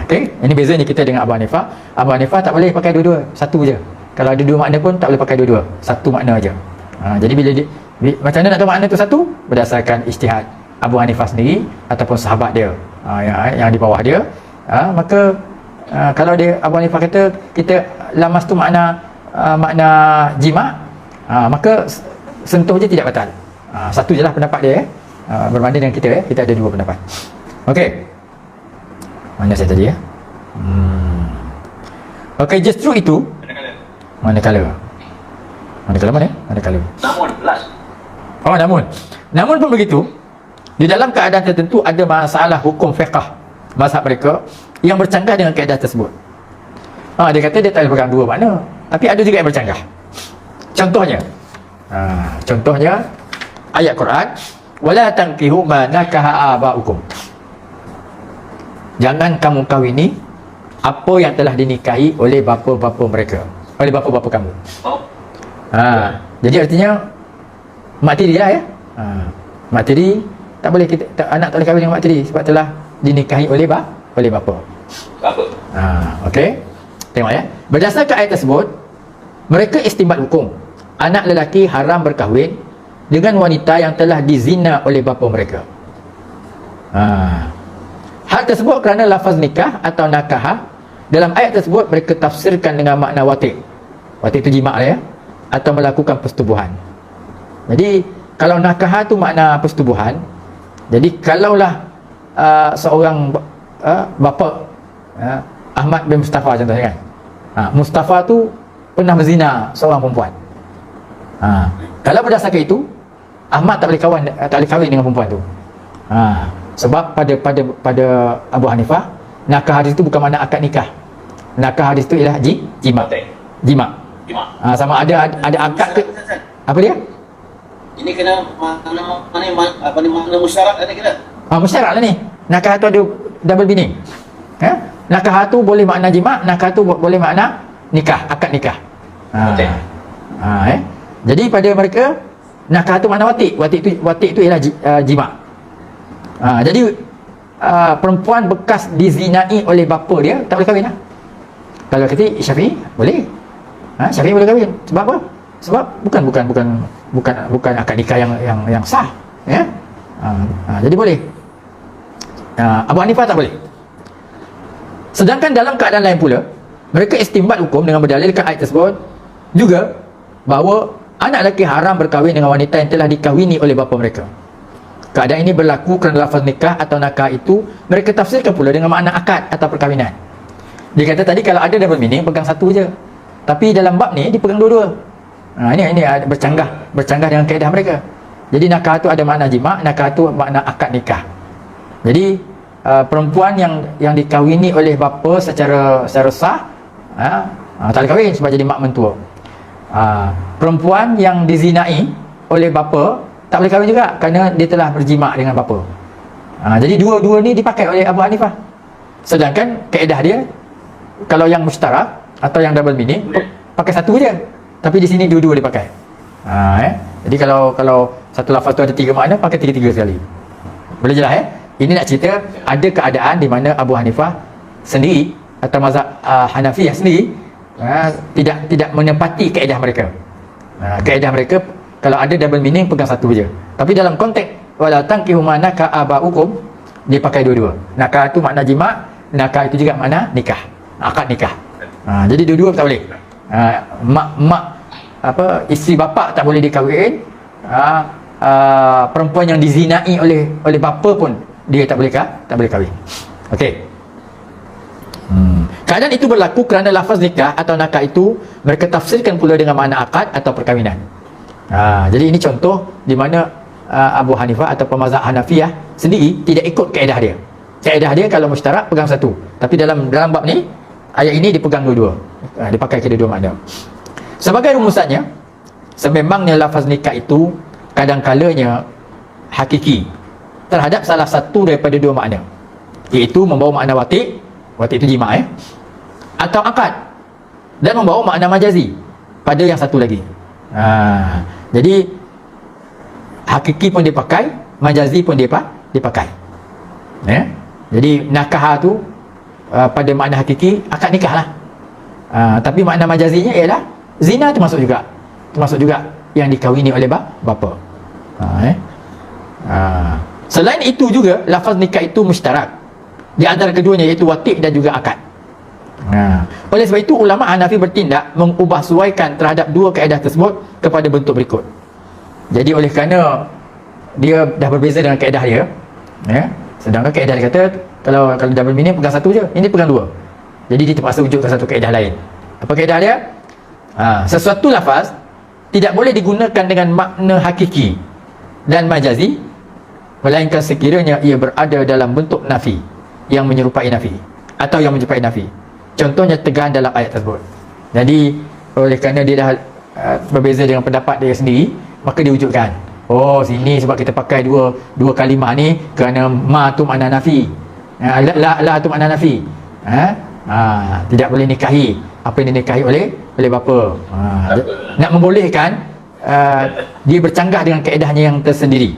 Okey, ini bezanya kita dengan Abu Hanifah. Abu Hanifah tak boleh pakai dua-dua, satu je. Kalau ada dua makna pun tak boleh pakai dua-dua, satu makna aja. Jadi bila macam mana nak tahu makna tu satu? Berdasarkan ijtihad Abu Hanifah sendiri ataupun sahabat dia yang di bawah dia. Maka kalau dia Abu Hanifah kata kita lamas tu makna jima', maka sentuh je tidak batal. Satu je lah pendapat dia. Berbanding dengan kita ada dua pendapat. Okey. Mana saya tadi Okey, justru itu manakala mana? Namun belas. Namun pun begitu, di dalam keadaan tertentu ada masalah hukum fiqh mazhab mereka yang bercanggah dengan kaedah tersebut. Dia kata dia tak boleh pegang dua makna, tapi ada juga yang bercanggah. Contohnya ayat Quran wala tankihu ma nakaha abaukum. Jangan kamu kahwini apa yang telah dinikahi oleh bapa-bapa mereka, oleh bapa-bapa kamu. Oh, Jadi artinya mak tiri lah ya. Mak tiri tak boleh anak tak boleh kahwin dengan mak tiri sebab telah dinikahi oleh bapa. Apa? Okey. Tengok ya. Berdasarkan ayat tersebut, mereka istinbat hukum anak lelaki haram berkahwin dengan wanita yang telah dizina oleh bapa mereka. Hal tersebut kerana lafaz nikah atau nakah dalam ayat tersebut mereka tafsirkan dengan makna wati'. Wati' itu jima' ya, atau melakukan persetubuhan. Jadi kalau nakah tu makna persetubuhan. Jadi kalaulah seorang bapa Ahmad bin Mustafa contohnya kan, Mustafa tu pernah berzina seorang perempuan. Kalau berdasarkan itu, Ahmad tak boleh kahwin dengan perempuan tu. Sebab pada Abu Hanifah, nakah hadis itu bukan makna akad nikah. Nakah hadis itu ialah jima. Sama ada akad ke apa dia? ini kena makna musyarat ada kena. Musyarat lah ni. Nakah tu ada double meaning. Nakah tu boleh makna jima', nakah tu boleh makna nikah, akad nikah. Jadi pada mereka nakah tu makna wati'. Wati' itu ialah jima'. Jadi perempuan bekas dizinai oleh bapa dia tak boleh kahwin lah. Kalau kata Syafi'i boleh. Syafi'i boleh kahwin. Sebab apa? Sebab bukan akad nikah yang sah, ya. Jadi boleh. Abu Hanifah tak boleh. Sedangkan dalam keadaan lain pula, mereka istinbat hukum dengan berdalilkan ayat tersebut juga bahawa anak lelaki haram berkahwin dengan wanita yang telah dikahwini oleh bapa mereka. Keadaan ini berlaku kerana lafaz nikah atau nakah itu mereka tafsirkan pula dengan makna akad atau perkahwinan. Dia kata tadi kalau ada double meaning pegang satu je. Tapi dalam bab ni dipegang dua-dua. Ini bercanggah dengan kaedah mereka. Jadi nakah tu ada makna jima', nakah tu makna akad nikah. Jadi perempuan yang dikahwini oleh bapa secara sah, tak boleh kahwin sebab jadi mak mentua. Perempuan yang dizinai oleh bapa tak boleh kahwin juga kerana dia telah berjima' dengan bapa. Jadi dua-dua ni dipakai oleh Abu Hanifah. Sedangkan kaedah dia kalau yang mushtarak atau yang double meaning pakai satu je. Tapi di sini dua-dua dipakai. Jadi kalau satu lafaz tu ada tiga makna, pakai tiga-tiga sekali. Boleh jelas ya? Ini nak cerita ada keadaan di mana Abu Hanifah sendiri atau mazhab Hanafiyah sendiri tidak menepati kaedah mereka. Kaedah mereka kalau ada double meaning pegang satu je. Tapi dalam konteks wala tankihu ma naka abaukum dia pakai dua-dua. Nakah tu makna jima', nakah itu juga makna nikah, akad nikah. Jadi dua-dua tak boleh. Isteri bapa tak boleh dikahwin. Perempuan yang dizinai oleh bapa pun dia tak boleh kahwin. Okey. Keadaan itu berlaku kerana lafaz nikah atau nakah itu mereka tafsirkan pula dengan makna akad atau perkahwinan. Jadi ini contoh di mana Abu Hanifah atau mazhab Hanafiyah sendiri tidak ikut kaedah dia. Kaedah dia kalau mushtarak pegang satu. Tapi dalam bab ni ayat ini dipegang dua-dua. Dipakai kedua-dua makna. Sebagai rumusannya, sememangnya lafaz nikah itu kadang-kalanya hakiki terhadap salah satu daripada dua makna, iaitu membawa makna wati' itu jima' atau akad, dan membawa makna majazi pada yang satu lagi. Jadi hakiki pun dipakai, majazi pun dipakai. Jadi nakah tu pada makna hakiki akad nikah lah. Tapi makna majazinya ialah zina termasuk juga yang dikahwini oleh bapa. Selain itu juga lafaz nikah itu mushtarak di antara keduanya, iaitu wati' dan juga akad. Oleh sebab itu ulama Hanafi bertindak mengubah suaikan terhadap dua kaedah tersebut kepada bentuk berikut. Jadi oleh kerana dia dah berbeza dengan kaedah dia, sedangkan kaedah dia kata kalau double meaning pegang satu je, ini pegang dua. Jadi dia terpaksa wujudkan satu kaedah lain. Apa kaedah dia? Sesuatu lafaz tidak boleh digunakan dengan makna hakiki dan majazi, melainkan sekiranya ia berada dalam bentuk nafi yang menyerupai nafi atau yang menyerupai nafi. Contohnya tegahan dalam ayat tersebut. Jadi oleh kerana dia dah berbeza dengan pendapat dia sendiri, maka dia wujudkan. Oh, sini sebab kita pakai dua kalimah ni kerana ma tu makna nafi. La tu makna nafi. Tidak boleh nikahi apa yang dinikahi oleh bapa. Nak membolehkan dia bercanggah dengan kaedahnya yang tersendiri.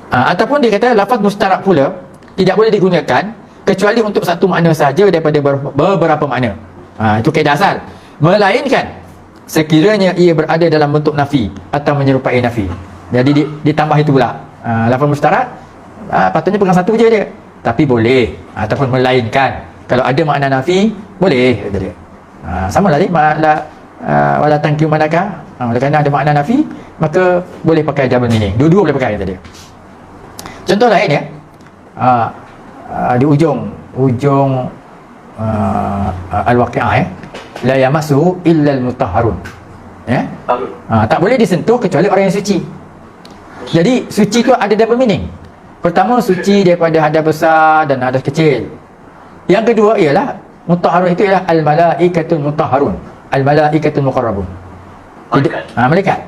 Ataupun dia kata lafaz mustarak pula tidak boleh digunakan kecuali untuk satu makna sahaja daripada beberapa makna. Itu kaedah asal. Melainkan sekiranya ia berada dalam bentuk nafi atau menyerupai nafi. Jadi ditambah itu pula. Lafaz mustarak patutnya pegang satu je dia. Tapi boleh ataupun melainkan. Kalau ada makna nafi boleh kata dia. Sama lah ni wala tankiu manaka. Kerana ada makna nafi maka boleh pakai double meaning. Dua-dua boleh pakai kata dia. Contoh lain ya. Di ujung Al-Waqi'ah la yamassu illa al-mutahharun. Tak boleh disentuh kecuali orang yang suci. Jadi suci tu ada double meaning. Pertama, suci daripada hadas besar dan hadas kecil. Yang kedua ialah mutahharun itu ialah al-malaikatul mutahharun, al-malaikatul muqarrabun. Malaikat.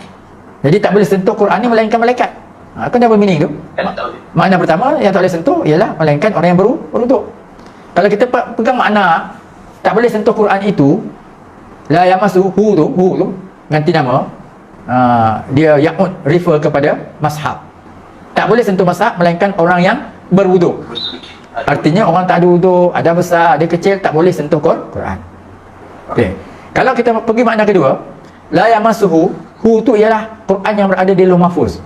Jadi tak boleh sentuh Quran ni melainkan malaikat. Kan double meaning tu. Makna pertama yang tak boleh sentuh ialah melainkan orang yang berwuduk. Kalau kita pegang makna tak boleh sentuh Quran itu, la yamassu hu tu ganti nama, dia ya'ud refer kepada mashab. Tak boleh sentuh mashab melainkan orang yang berwuduk. Artinya orang tak ada wuduk, ada besar, ada kecil, tak boleh sentuh Quran. Okey. Kalau kita pergi makna kedua, la yamassuhu, hu tu ialah Quran yang berada di Lauh Mahfuz.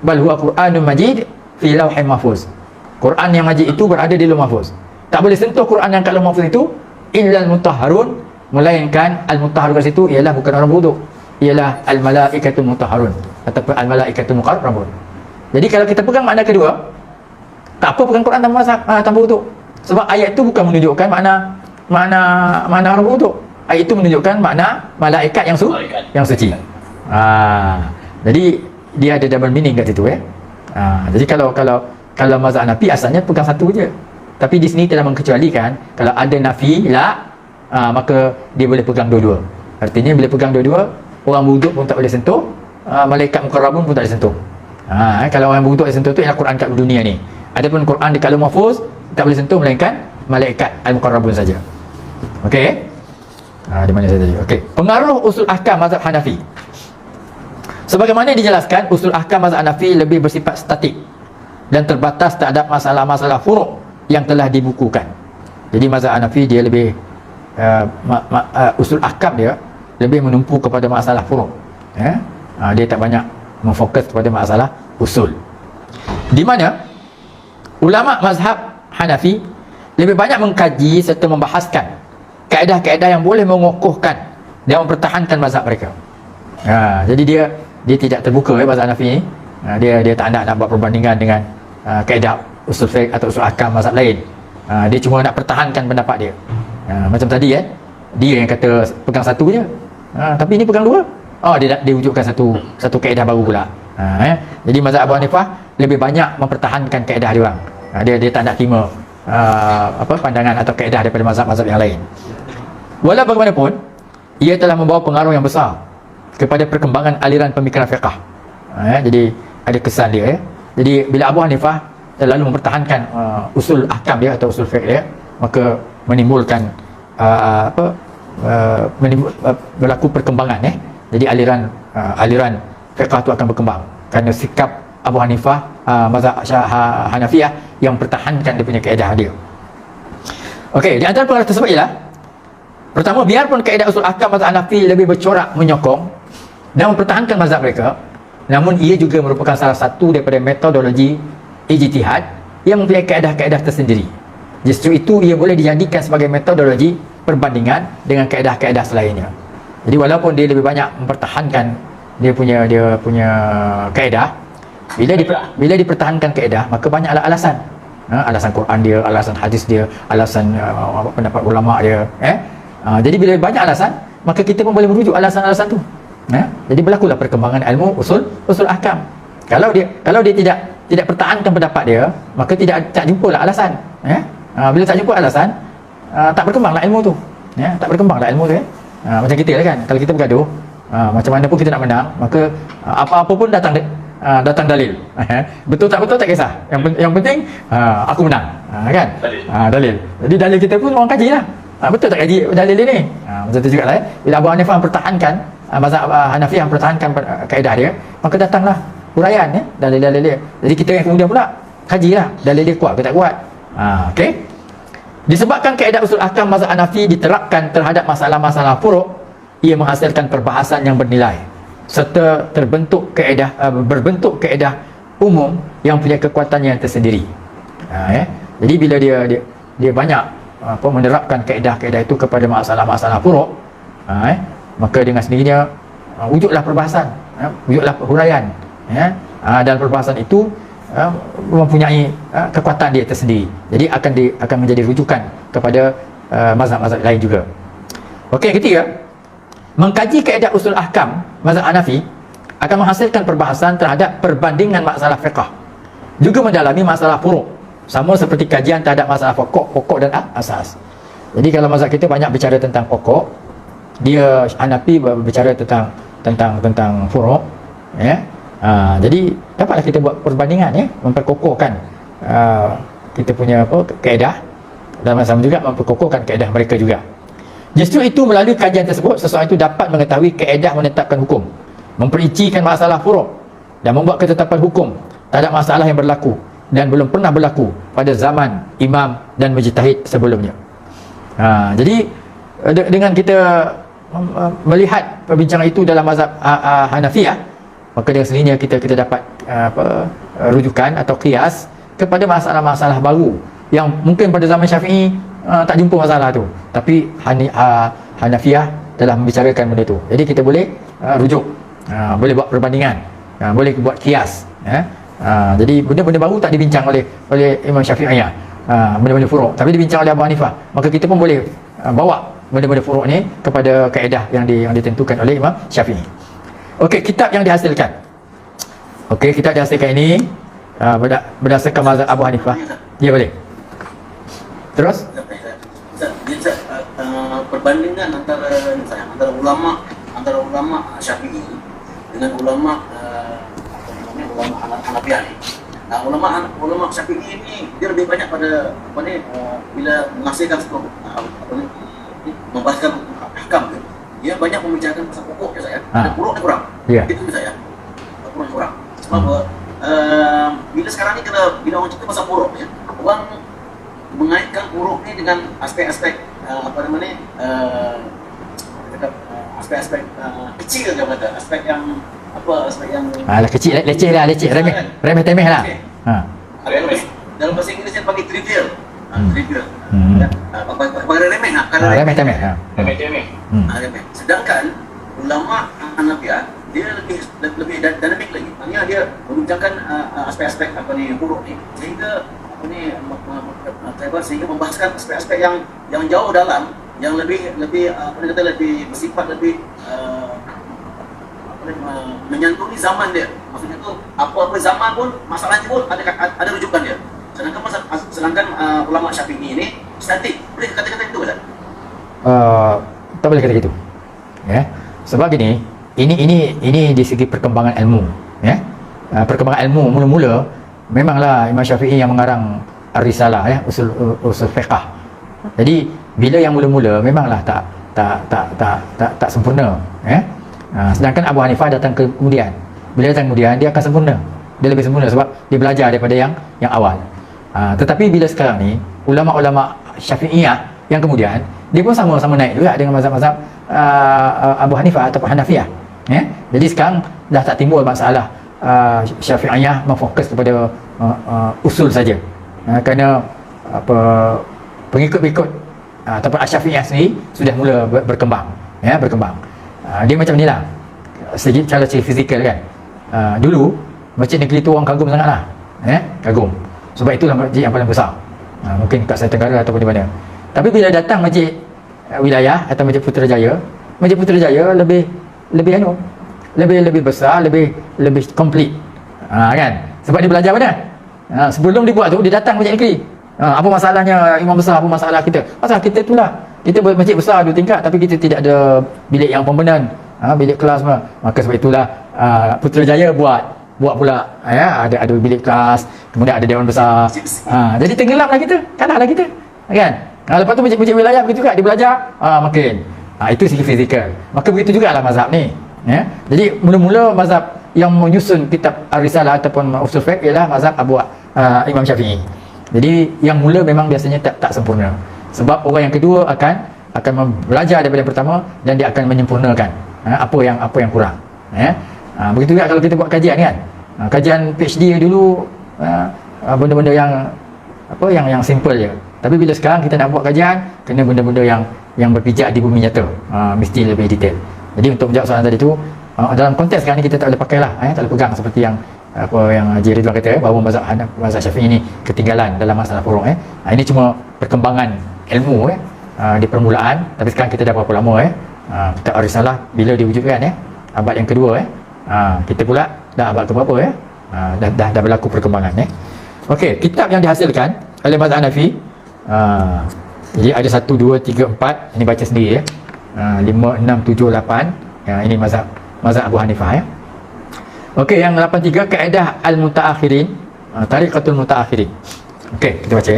Bal huwa Quranun Majid fi Lauhin Mahfuz. Quran yang majid itu berada di Lauh Mahfuz. Tak boleh sentuh Quran yang kat Lauh Mahfuz itu illa al-mutahharun, melainkan al-mutahharun kat situ ialah bukan orang wuduk, ialah al-malaikatul mutahharun ataupun al-malaikatul muqarrabun. Jadi kalau kita pegang makna kedua, tak apa pegang Quran tanpa wuduk. Sebab ayat itu bukan menunjukkan makna orang wuduk. Ayat itu menunjukkan makna malaikat yang suci. Jadi dia ada double meaning kat situ Jadi kalau mazhab Hanafi asalnya pegang satu je. Tapi di sini telah mengkecualikan kalau ada nafi maka dia boleh pegang dua-dua. Artinya bila pegang dua-dua, orang wuduk pun tak boleh sentuh, malaikat muqarrabun pun tak boleh sentuh. Kalau orang wuduk boleh sentuh tu ialah Quran kat dunia ni. Adapun Quran di Lauh Mahfuz tak boleh sentuh melainkan malaikat al-muqarrabun saja. Okey? Di mana saya tadi? Okey. Pengaruh usul ahkam mazhab Hanafi. Sebagaimana dijelaskan, usul ahkam mazhab Hanafi lebih bersifat statik dan terbatas terhadap masalah-masalah furu' yang telah dibukukan. Jadi mazhab Hanafi dia lebih usul ahkam dia lebih menumpu kepada masalah furu'. Dia tak banyak memfokus kepada masalah usul. Di mana ulama mazhab Hanafi lebih banyak mengkaji serta membahaskan kaedah-kaedah yang boleh mengukuhkan dan mempertahankan mazhab mereka. Jadi dia tidak terbuka mazhab Hanafi ni. Dia tak nak buat perbandingan dengan kaedah usul fiqh atau usul ahkam mazhab lain. Dia cuma nak pertahankan pendapat dia. Macam tadi dia yang kata pegang satu je. Tapi ini pegang dua. Dia wujudkan satu kaedah baru pula. Jadi mazhab Abu Hanifah lebih banyak mempertahankan kaedah dia orang. Dia tak nak terima pandangan atau kaedah daripada mazhab-mazhab yang lain. Walau bagaimanapun, ia telah membawa pengaruh yang besar kepada perkembangan aliran pemikiran fiqh. Jadi ada kesan dia. Jadi bila Abu Hanifah lalu mempertahankan usul ahkam dia atau usul fiqh dia, maka menimbulkan berlaku perkembangan. Jadi aliran fiqh itu akan berkembang kerana sikap Abu Hanifah, mazhab Hanafiyah yang mempertahankan dia punya kaedah dia. Okey, di antara pengaruh tersebut ialah pertama, biarpun kaedah usul ahkam mazhab Hanafi lebih bercorak menyokong dan mempertahankan mazhab mereka, namun ia juga merupakan salah satu daripada metodologi ijtihad yang mempunyai kaedah-kaedah tersendiri. Justru itu ia boleh dijadikan sebagai metodologi perbandingan dengan kaedah-kaedah selainnya. Jadi walaupun dia lebih banyak mempertahankan dia punya kaedah, bila dipertahankan kaedah, maka banyaklah alasan. Alasan Quran dia, alasan hadis dia, alasan pendapat ulama dia. Jadi bila banyak alasan, maka kita pun boleh merujuk alasan-alasan tu. Jadi berlakulah perkembangan ilmu usul ahkam. Kalau dia tidak pertahankan pendapat dia, maka tak jumpalah alasan. Bila tak jumpa alasan, tak berkembanglah ilmu tu. Tak berkembanglah ilmu tu. Macam kita lah kan, kalau kita bergaduh, macam mana pun kita nak menang, maka apa-apa pun datang dalil. Betul tak betul tak kisah. Yang penting aku menang. Kan? Dalil. Jadi dalil kita pun orang kaji lah. Betul tak kaji dalil ini? Macam tu juga lah. Bila Abu Hanifah mempertahankan mazhab Hanafiyah mempertahankan kaedah dia, maka datanglah huraian dalil-dalil dia. Jadi kita yang kemudian pula kajilah dalil dia kuat ke tak kuat. Okey. Disebabkan kaedah usul ahkam mazhab Hanafi diterapkan terhadap masalah-masalah furuk, ia menghasilkan perbahasan yang bernilai serta berbentuk kaedah umum yang punya kekuatannya tersendiri. Jadi bila dia banyak menerapkan kaedah-kaedah itu kepada masalah-masalah furuk, maka dengan sendirinya wujudlah perbahasan, wujudlah huraian, dan perbahasan itu mempunyai kekuatan dia tersendiri. Jadi akan menjadi rujukan kepada mazhab-mazhab lain juga. Okey, ketiga, mengkaji kaedah usul ahkam mazhab Hanafi akan menghasilkan perbahasan terhadap perbandingan masalah fiqh, juga mendalami masalah furuk, sama seperti kajian terhadap masalah pokok dan asas. Jadi kalau mazhab kita banyak bicara tentang pokok, dia Hanafi berbicara tentang furuk, jadi dapatlah kita buat perbandingan, memperkokohkan kita punya kaedah, dan sama juga memperkokohkan kaedah mereka juga. Justru itu melalui kajian tersebut, seseorang itu dapat mengetahui kaedah menetapkan hukum, memperincikan masalah furuk, dan membuat ketetapan hukum terhadap masalah yang berlaku dan belum pernah berlaku pada zaman imam dan mujtahid sebelumnya. Jadi dengan kita melihat perbincangan itu dalam mazhab Hanafiyah, maka dengan sendirinya kita dapat rujukan atau qiyas kepada masalah-masalah baru yang mungkin pada zaman Syafi'i tak jumpa masalah tu, tapi Hanafiyah telah membicarakan benda tu. Jadi kita boleh rujuk, boleh buat perbandingan, boleh buat qiyas. Jadi benda-benda baru tak dibincang oleh Imam Syafi'iyah, benda-benda furuk, tapi dibincang oleh Abu Hanifah. Maka kita pun boleh bawa benda-benda furuk ni kepada kaedah yang ditentukan oleh Imam Syafi'i. Okey, kitab yang dihasilkan. Okey, kitab dihasilkan ini berdasarkan mazhab Abu Hanifah. Ya, boleh. Terus? Perbandingan antara ulama Syafi'i dengan ulama Hanafiyah ni. Ulama Syafi'i ini dia lebih banyak pada bila menghasilkan membahaskan ahkam, dia banyak membicarakan pasal pokok saya. Ada furuk kurang. Itu saya. Furuk kurang. Sebab bila sekarang ni bila orang cerita pasal furuk, orang mengaitkan furuk ni dengan aspek-aspek aspek-aspek kecil dia kata, aspek yang kecil, leceh, remeh temeh lah. Dalam bahasa Inggeris dia panggil trivial. Trivial. Pada remeh lah. Remeh temeh. Remeh. Sedangkan ulama Hanafiyah dia lebih dinamik lagi. Maksudnya dia membincangkan aspek-aspek furuk ni sehingga sehingga membahaskan aspek-aspek yang jauh dalam, yang lebih bersifat lebih menyantuni zaman dia. Maksudnya tu apa-apa zaman pun masalahnya pun ada rujukan dia. Sedangkan ulama Syafi'i ini statik. Boleh kata-kata itu kan? Tak boleh kata gitu. Sebab gini, ini di segi perkembangan ilmu, perkembangan ilmu mula-mula memanglah Imam Syafi'i yang mengarang Ar-Risalah, usul fiqh. Jadi bila yang mula-mula memanglah tak sempurna, sedangkan Abu Hanifah datang kemudian. Bila datang kemudian, dia akan sempurna. Dia lebih sempurna sebab dia belajar daripada yang awal. Tetapi bila sekarang ni ulama-ulama Syafi'iyah yang kemudian, dia pun sama-sama naik juga dengan mazhab-mazhab Abu Hanifah ataupun Hanafiyah. Jadi sekarang dah tak timbul masalah Syafi'iyah memfokus kepada usul saja, kerana pengikut-pengikut ataupun Syafi'iyah sendiri sudah mula berkembang. Dia macam ni lah, sedikit cara fizikal kan. Dulu masjid negeri tu orang kagum sangat lah, kagum sebab itulah masjid yang paling besar, mungkin kat Asia Tenggara ataupun di mana. Tapi bila datang masjid wilayah atau masjid Putrajaya lebih besar, lebih komplit, kan? Sebab dia belajar mana? Sebelum dibuat tu dia datang masjid negeri. Apa masalahnya imam besar, apa masalah kita? Masalah kita itulah, kita buat masjid besar 2 tingkat tapi kita tidak ada bilik yang permanent, bilik kelas semua. Maka sebab itulah Putrajaya buat pula ya, ada bilik kelas, kemudian ada dewan besar. Jadi tenggelamlah kita, kalahlah kita, kan? Lepas tu masjid wilayah begitu juga, dia belajar makin. Itu segi fizikal. Maka begitu jugalah mazhab ni, ya. Jadi mula-mula mazhab yang menyusun kitab Ar-Risalah ataupun Usul Fiqh ialah mazhab Imam Syafi'i. Jadi yang mula memang biasanya tak sempurna. Sebab orang yang kedua akan belajar daripada yang pertama dan dia akan menyempurnakan apa yang kurang, ya. Begitu juga kalau kita buat kajian kan. Kajian PhD dulu benda-benda yang simple je. Tapi bila sekarang kita nak buat kajian, kena benda-benda yang berpijak di bumi nyata, mesti lebih detail. Jadi untuk menjawab soalan tadi tu, dalam konteks sekarang ni kita tak boleh pakai lah, tak boleh pegang seperti yang Haji Ridwan kata, bahawa mazhab Syafi'i ni ketinggalan dalam masalah furu'. Ini cuma perkembangan ilmu di permulaan. Tapi sekarang kita dah berapa lama kitab Ar-Risalah bila diwujudkan, abad yang kedua, kita pula dah abad ke berapa, dah berlaku perkembangan. Okey, kitab yang dihasilkan oleh mazhab Hanafi, jadi ada 1, 2, 3, 4. Ini baca sendiri 5, 6, 7, 8. Ini mazhab Abu Hanifah. Okey, yang 83 kaedah al-mutaakhirin, tariqatul mutaakhirin. Okey, kita baca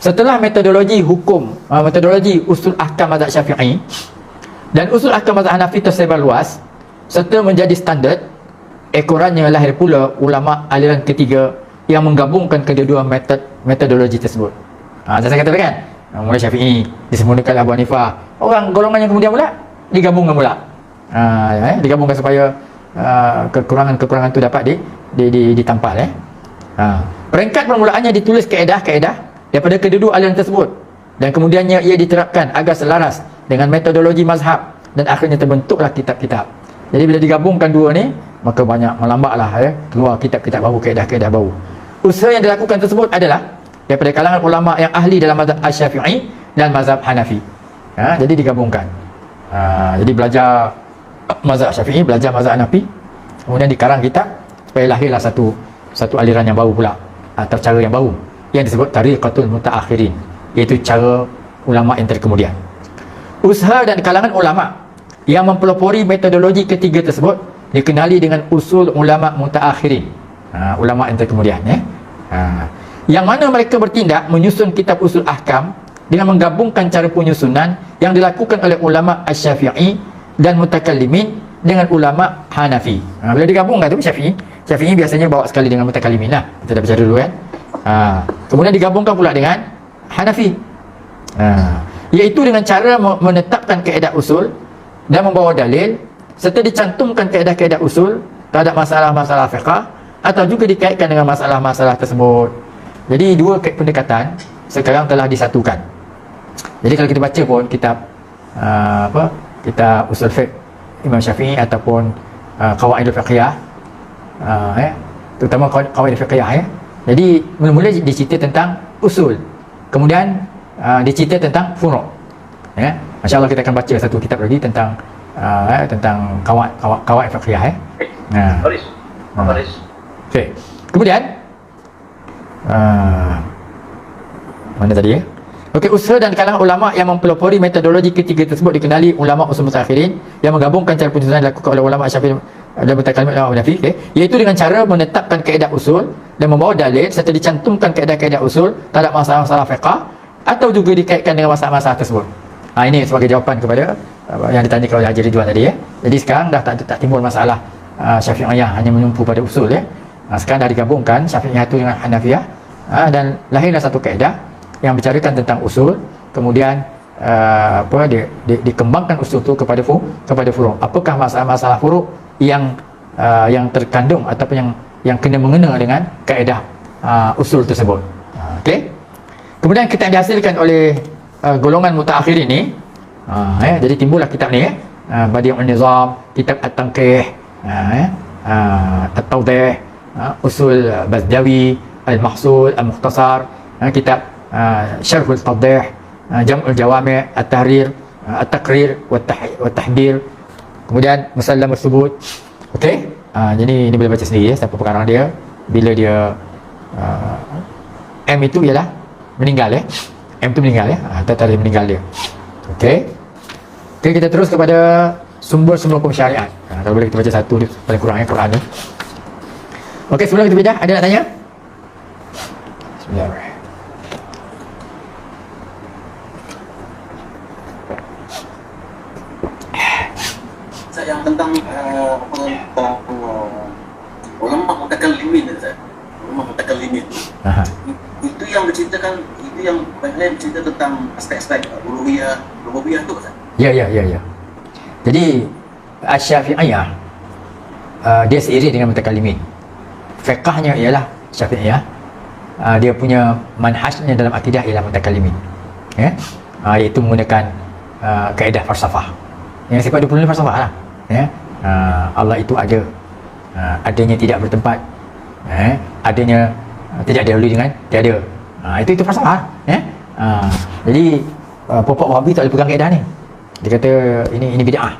Setelah metodologi hukum, metodologi usul ahkam mazhab Syafi'i dan usul ahkam mazhab Hanafi tersebar luas serta menjadi standard, ekorannya lahir pula ulama aliran ketiga yang menggabungkan kedua-dua metodologi tersebut. Saya kata kan, mulai Syafi'i disempurnakan Abu Hanifah, orang golongan yang kemudian pula digabungkan pula, digabungkan supaya kekurangan-kekurangan itu dapat ditampal. Peringkat permulaannya ditulis kaedah-kaedah daripada kedua-dua aliran tersebut dan kemudiannya ia diterapkan agar selaras dengan metodologi mazhab dan akhirnya terbentuklah kitab-kitab. Jadi bila digabungkan dua ni, maka banyak melambatlah keluar kitab-kitab baru, kaedah-kaedah baru. Usaha yang dilakukan tersebut adalah daripada kalangan ulama yang ahli dalam mazhab Asy-Syafi'i dan mazhab Hanafi. Jadi digabungkan. Jadi belajar mazhab Syafi'i, belajar mazhab Hanafi, kemudian dikarang kitab supaya lahirlah satu aliran yang baru pula, atau cara yang baru yang disebut tariqatul mutaakhirin, iaitu cara ulama yang terkemudian. Usaha dan kalangan ulama yang mempelopori metodologi ketiga tersebut dikenali dengan usul ulama mutaakhirin, ulama yang terkemudian, yang mana mereka bertindak menyusun kitab usul ahkam dengan menggabungkan cara penyusunan yang dilakukan oleh ulama Asy-Syafi'i dan mutakallimin dengan ulama Hanafi. Bila digabungkan tu Syafi'i biasanya bawa sekali dengan mutakallimin lah, kita dah bicara dulu kan. Kemudian digabungkan pula dengan Hanafi, iaitu dengan cara menetapkan kaedah usul dan membawa dalil serta dicantumkan kaedah-kaedah usul terhadap masalah-masalah fiqh atau juga dikaitkan dengan masalah-masalah tersebut. Jadi dua pendekatan sekarang telah disatukan. Jadi kalau kita baca pun kitab kitab usul fiqh Imam Syafi'i ataupun qawaidul fiqhiyah, terutama qawaidul fiqhiyah, jadi mula-mula dicerita tentang usul, kemudian dicerita tentang furu'. Masya-Allah kita akan baca satu kitab lagi tentang qawaid fiqhiyah. Baris. Okey. Kemudian mana tadi Okey, usaha dan kalangan ulama yang mempelopori metodologi ketiga tersebut dikenali ulama usul mutakhirin yang menggabungkan cara penyusunan dilakukan oleh ulama Syafi'i dan mutakallimin ulama Hanafi, iaitu dengan cara menetapkan kaedah usul dan membawa dalil serta dicantumkan kaedah-kaedah usul terhadap masalah-masalah fiqh atau juga dikaitkan dengan masalah-masalah tersebut. Ini sebagai jawapan kepada yang ditanyakan oleh Haji Ridwan tadi. Jadi sekarang dah tak timbul masalah Syafi'iyah hanya menumpu pada usul. Sekarang dah digabungkan Syafi'iyah itu dengan Hanafiyah, dan lahirlah satu kaedah yang bicarakan tentang usul, kemudian dikembangkan usul itu kepada furu'. Apakah masalah-masalah furu' yang terkandung ataupun yang kena mengena dengan kaedah usul tersebut. Okey. Kemudian kitab yang dihasilkan oleh golongan mutaakhirin ini, jadi timbullah kitab ni, Badi'un Nizam, kitab At-Tanqih, At-Tawdih, Usul Bazdawi, Al-Mahsul, Al-Mukhtasar, kitab Syarhul Tawdih, Jam'ul Jawami', At-Tahrir, At-Taqrir wa Tahdir, kemudian Musallam As-Subut. Okey. Jadi ini boleh baca sendiri siapa pengarang dia. Bila dia M itu ialah meninggal, M itu meninggal, tarikh meninggal dia. Okey. Okey, kita terus kepada sumber-sumber hukum syariat. Kalau boleh kita baca satu paling kurangnya Quran ni. Okey, sebelum kita bedah, ada nak tanya? Bismillahirrahmanirrahim. Saya yang tentang ulama mutakallimin Ustaz. Ulama mutakallimin. Aha. Itu yang berceritakan, itu yang banyak bercerita tentang aspek-aspek uluhiyah, rububiyah tu Ustaz. Ya. Jadi Asy-Syafi'iyah dia seiring dengan mutakallimin. Fiqhnya ialah Syafi'iyah. Dia punya manhajnya dalam akidah ialah mutakallimin. Ya. Iaitu menggunakan kaedah falsafah. Yang sifat 25 falsafah lah. Ya. Allah itu ada. Adanya tidak bertempat. Adanya tidak dahulu dengan tiada. Itu falsafah. Ya. Jadi pokok Wahabi tak boleh pegang kaedah ni. Dia kata ini bid'ah.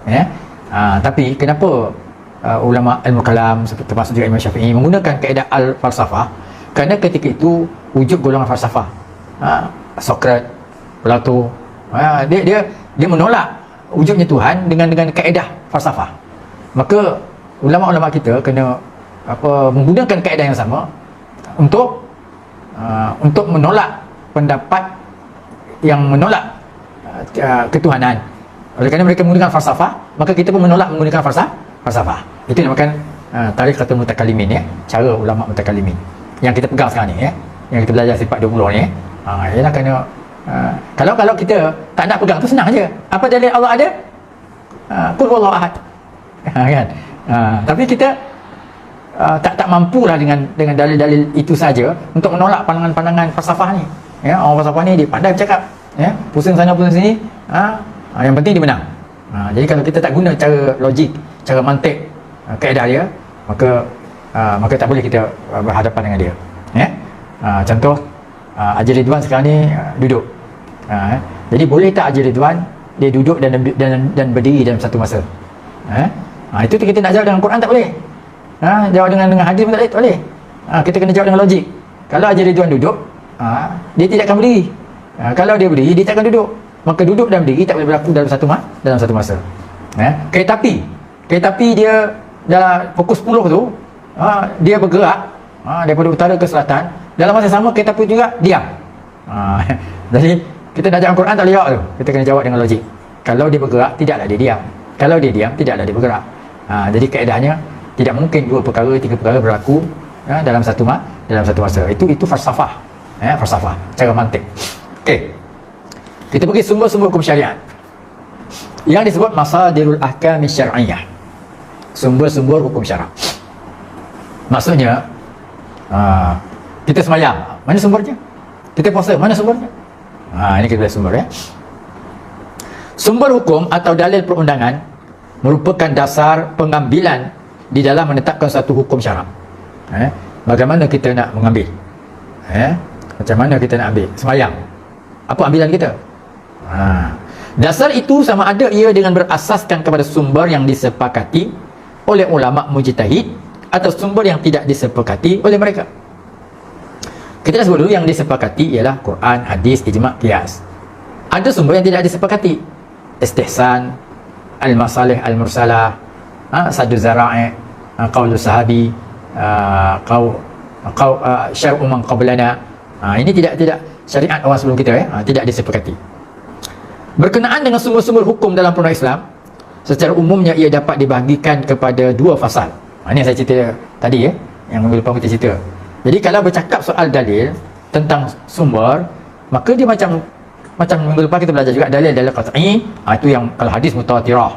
Ya. Tapi kenapa ulama ilmu kalam termasuk juga Imam Syafi'i menggunakan kaedah al-falsafah? Kerana ketika itu wujud golongan falsafah. Sokrat, Plato, dia menolak wujudnya Tuhan dengan kaedah falsafah. Maka ulama-ulama kita kena menggunakan kaedah yang sama untuk menolak pendapat yang menolak ketuhanan. Oleh kerana mereka menggunakan falsafah, maka kita pun menolak menggunakan falsafah. Itu dinamakan tarikh kata mutakallimin, ya. Cara ulama mutakallimin yang kita pegang sekarang ni, ya. Yang kita belajar sifat 20 ni, ialah kerana kalau kita tak nak pegang tu senang aja. Apa dalil Allah ada? Qul huwallahu ahad. Kan? Tapi kita tak mampulah dengan dalil-dalil itu saja untuk menolak pandangan-pandangan falsafah ni. Ya, orang falsafah ni dia pandai bercakap, ya, pusing sana pusing sini. Yang penting dia menang. Jadi kalau kita tak guna cara logik, cara mantik, kaedah dia, maka tak boleh kita berhadapan dengan dia. Ya. Contoh Haji Ridwan sekarang ni duduk. Jadi boleh tak Haji Ridwan dia duduk dan berdiri dalam satu masa? Itu kita nak jawab dengan Quran tak boleh. Jawab dengan hadis pun tak boleh. Kita kena jawab dengan logik. Kalau Haji Ridwan duduk, dia tidak akan berdiri. Kalau dia berdiri, dia tak akan duduk. Maka duduk dan berdiri tak boleh berlaku dalam satu masa. Kereta api dia dalam pukul 10 tu, dia bergerak daripada utara ke selatan. Dalam masa sama kereta api juga diam. Jadi kita nak jawab Quran tak boleh jawab tu. Kita kena jawab dengan logik. Kalau dia bergerak, tidaklah dia diam. Kalau dia diam, tidaklah dia bergerak. Jadi kaedahnya tidak mungkin dua perkara, tiga perkara berlaku dalam satu masa. Itu falsafah. Falsafah, cara mantik. Okey. Kita pergi sumber-sumber hukum syariat yang disebut masadirul ahkam syar'iyyah. Sumber-sumber hukum syarak. Maksudnya kita sembahyang, mana sumbernya? Kita puasa, mana sumbernya? Ini kita lihat sumber, ya. Sumber hukum atau dalil perundangan merupakan dasar pengambilan di dalam menetapkan satu hukum syarak. Bagaimana kita nak mengambil? Macam mana kita nak ambil? Sembahyang. Apa ambilan kita? Dasar itu sama ada ia dengan berasaskan kepada sumber yang disepakati oleh ulama mujtahid atau sumber yang tidak disepakati oleh mereka. Kita dah sebut dulu yang disepakati ialah Quran, hadis, ijma', qiyas. Ada sumber yang tidak disepakati. Istihsan, al-masalih al-mursalah, sadu zara'i, qaulu sahabi, syar'u man qablana. Ini tidak syariat orang sebelum kita, tidak disepakati. Berkenaan dengan sumber-sumber hukum dalam perundang Islam, secara umumnya ia dapat dibahagikan kepada dua fasal. Ini yang saya cerita tadi, yang minggu lepas kita cerita. Jadi kalau bercakap soal dalil tentang sumber, maka dia macam minggu lepas kita belajar juga dalil qat'i, itu yang kalau hadis mutawatirah.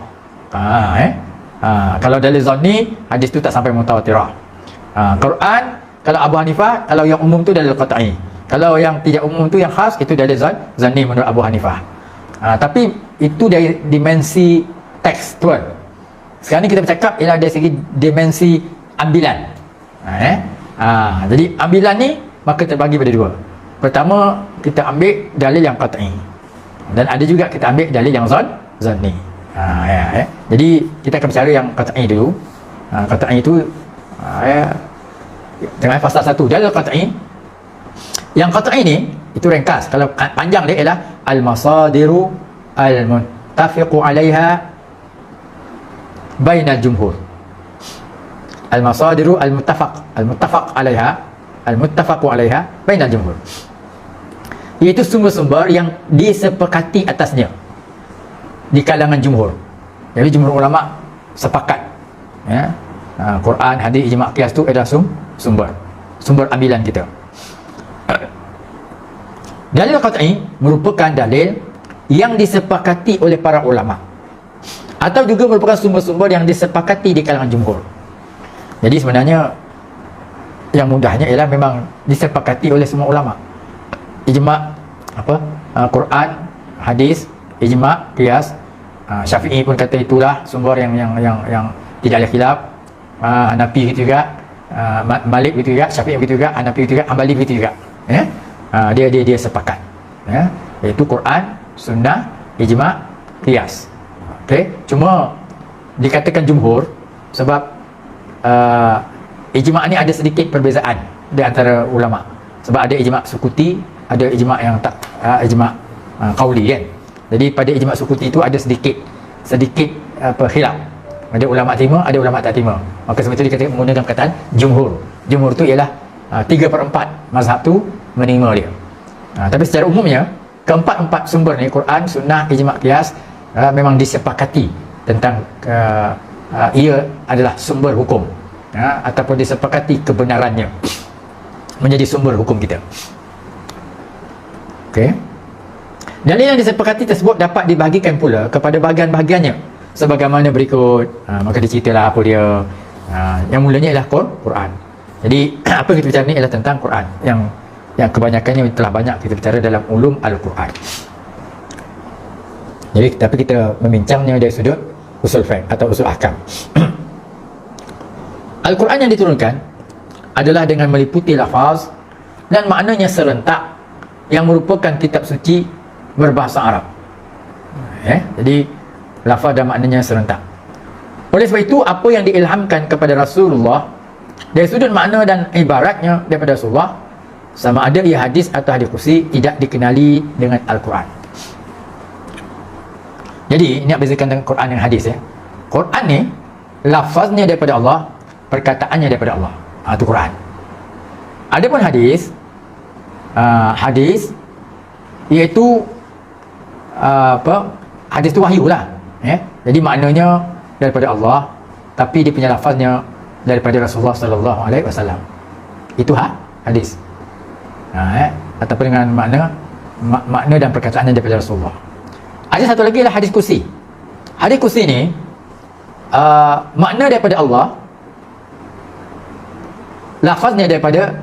Kalau dalil zanni, hadis tu tak sampai mutawatirah. Quran, kalau Abu Hanifah, kalau yang umum tu dalil qat'i. Kalau yang tidak umum tu yang khas, itu dalil zanni menurut Abu Hanifah. Tapi itu dari dimensi tekstual. Sekarang ni kita bercakap ialah dari segi dimensi ambilan. Jadi ambilan ni maka terbagi pada dua. Pertama, kita ambil dalil yang qat'i, dan ada juga kita ambil dalil yang zanni. Jadi kita akan bicara yang qat'i dulu. Qat'i itu dengan fasal 1 dalil qat'i. Yang qat'i ni itu ringkas. Kalau panjang dia ialah al-masadiru al-muttafiqu 'alaiha bainal jumhur. Al-masadiru al-muttafaq 'alaiha bainal jumhur. Iaitu sumber-sumber yang disepakati atasnya di kalangan jumhur. Jadi jumhur ulama sepakat, ya, Quran, hadis, ijma', qiyas tu adalah sumber ambilan kita. Dalil qat'i merupakan dalil yang disepakati oleh para ulama, atau juga merupakan sumber-sumber yang disepakati di kalangan jumhur. Jadi sebenarnya yang mudahnya ialah memang disepakati oleh semua ulama. Ijma', Quran, hadis, ijma', qiyas. Syafi'i pun kata itulah sumber yang tidak ada khilaf. Hanafi gitu juga, Malik gitu juga, Syafi'i gitu juga, Hanafi gitu juga, Hambali gitu juga. Ya? Dia sepakat. Ya? Iaitu Quran, sunnah, ijma', qiyas. Okey, cuma dikatakan jumhur sebab ijma' ni ada sedikit perbezaan di antara ulama. Sebab ada ijma' sukuti, ada ijma' yang tak ijma' qauli kan. Jadi pada ijma' sukuti itu ada sedikit khilaf. Ada ulama terima, ada ulama tak terima. Maka sebab itu dikatakan menggunakan perkataan jumhur. Jumhur tu ialah 3/4 mazhab tu menerima dia. Tapi secara umumnya keempat-empat sumber ni, Quran, sunnah, ijma', qiyas, memang disepakati tentang ia adalah sumber hukum, ataupun disepakati kebenarannya menjadi sumber hukum kita. Okey. Dalil yang disepakati tersebut dapat dibahagikan pula kepada bahagian-bahagiannya sebagaimana berikut. Maka diceritalah apa dia. Yang mulanya ialah Quran. Jadi apa yang kita bicara ni ialah tentang Quran, yang kebanyakannya telah banyak kita bicara dalam ulum Al-Quran. Jadi tapi kita membincangnya dari sudut usul fiqh atau usul ahkam. Al-Quran yang diturunkan adalah dengan meliputi lafaz dan maknanya serentak yang merupakan kitab suci berbahasa Arab. Jadi lafaz dan maknanya serentak. Oleh sebab itu, apa yang diilhamkan kepada Rasulullah dari sudut makna dan ibaratnya daripada Rasulullah, sama ada ia hadis atau hadis kursi, tidak dikenali dengan Al-Quran. Jadi ini nak bezakan dengan Quran dan hadis. Quran ni lafaznya daripada Allah, perkataannya daripada Allah. Itu Quran. Adapun hadis, hadis iaitu hadis tu wahyu lah. Jadi maknanya daripada Allah, tapi dia punya lafaznya daripada Rasulullah sallallahu alaihi wasallam. Itu hadis. Ataupun dengan makna dan perkataannya daripada Rasulullah. Ada satu lagi adalah hadis kursi. Hadis kursi ni makna daripada Allah, lafaznya daripada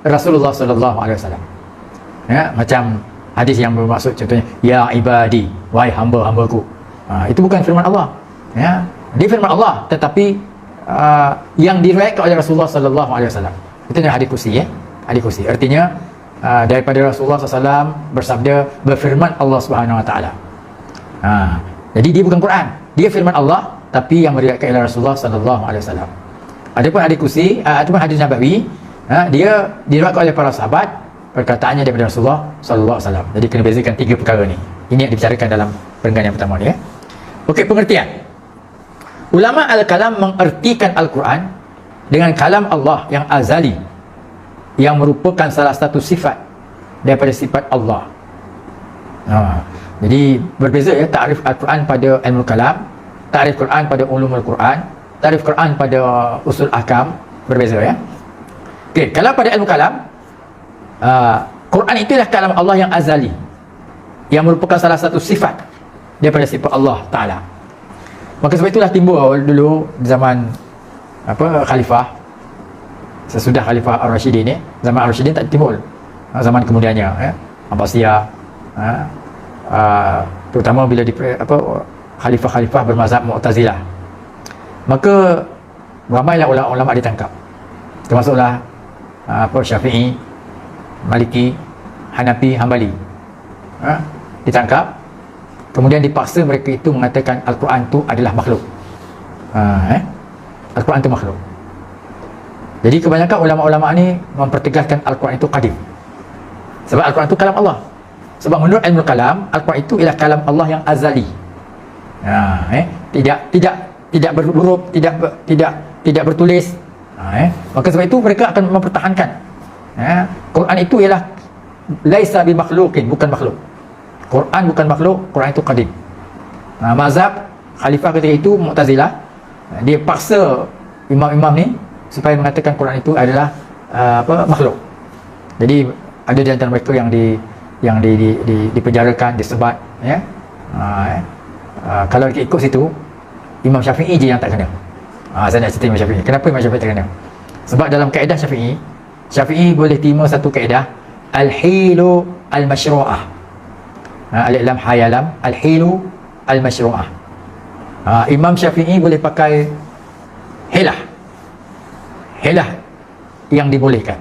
Rasulullah sallallahu alaihi wasallam. Macam hadis yang bermaksud contohnya ya ibadi, wahai hamba-hambaku. Itu bukan firman Allah. Dia firman Allah, tetapi yang diriwayatkan oleh Rasulullah sallallahu alaihi wasallam. Itu adalah hadis kursi. Hadis kursi artinya daripada Rasulullah SAW bersabda, berfirman Allah Subhanahu Wa Taala. Jadi dia bukan Quran, dia firman Allah, tapi yang meriwayatkan oleh Rasulullah sallallahu alaihi wasallam. Adapun hadis kursi, ataupun hadis nabawi, dia diriwayatkan oleh para sahabat, perkataannya daripada Rasulullah sallallahu alaihi wasallam. Jadi kena bezakan tiga perkara ni. Ini yang dibicarakan dalam perenggan yang pertama ni. Okey, pengertian. Ulama al-kalam mengertikan Al-Quran dengan kalam Allah yang azali, yang merupakan salah satu sifat daripada sifat Allah. Jadi berbeza takrif Al-Quran pada ilmu kalam, takrif Quran pada ulumul Quran, takrif Quran pada usul ahkam, berbeza Okey, kalau pada ilmu kalam, Quran itulah kalam Allah yang azali, yang merupakan salah satu sifat daripada sifat Allah Ta'ala. Maka sebab itulah timbul dulu zaman khalifah, sesudah Khalifah Ar-Rashidin ni, zaman Ar-Rashidin tak timbul. Zaman kemudiannya Abbasiyah, terutama bila khalifah-khalifah bermazhab Mu'tazilah, maka ramailah ulama ditangkap, termasuklah Syafi'i, Maliki, Hanafi, Hambali, ditangkap. Kemudian dipaksa mereka itu mengatakan Al-Quran itu adalah makhluk. Al-Quran itu makhluk. Jadi kebanyakan ulama-ulama ni mempertegaskan Al-Quran itu qadim. Sebab Al-Quran itu kalam Allah. Sebab menurut ilmu kalam, Al-Quran itu ialah kalam Allah yang azali. tidak berhuruf, tidak bertulis. Maka sebab itu mereka akan mempertahankan. Quran itu ialah laisa bi makhluqin, bukan makhluk. Quran bukan makhluk, Quran itu qadim. Mazhab khalifah ketika itu Mu'tazilah, dia paksa imam-imam ni supaya mengatakan Quran itu adalah makhluk. Jadi ada di antara mereka yang dipenjarakan, disebat, ya. Kalau ikut situ, Imam Syafi'i je yang tak kena. Saya nak cerita Imam Syafi'i. Kenapa Imam Syafi'i tak kena? Sebab dalam kaedah Syafi'i boleh terima satu kaedah al-hilu al-masyru'ah. Al-ilam hayalam, al-hilu al-masyru'ah. Imam Syafi'i boleh pakai hilah yang dibolehkan.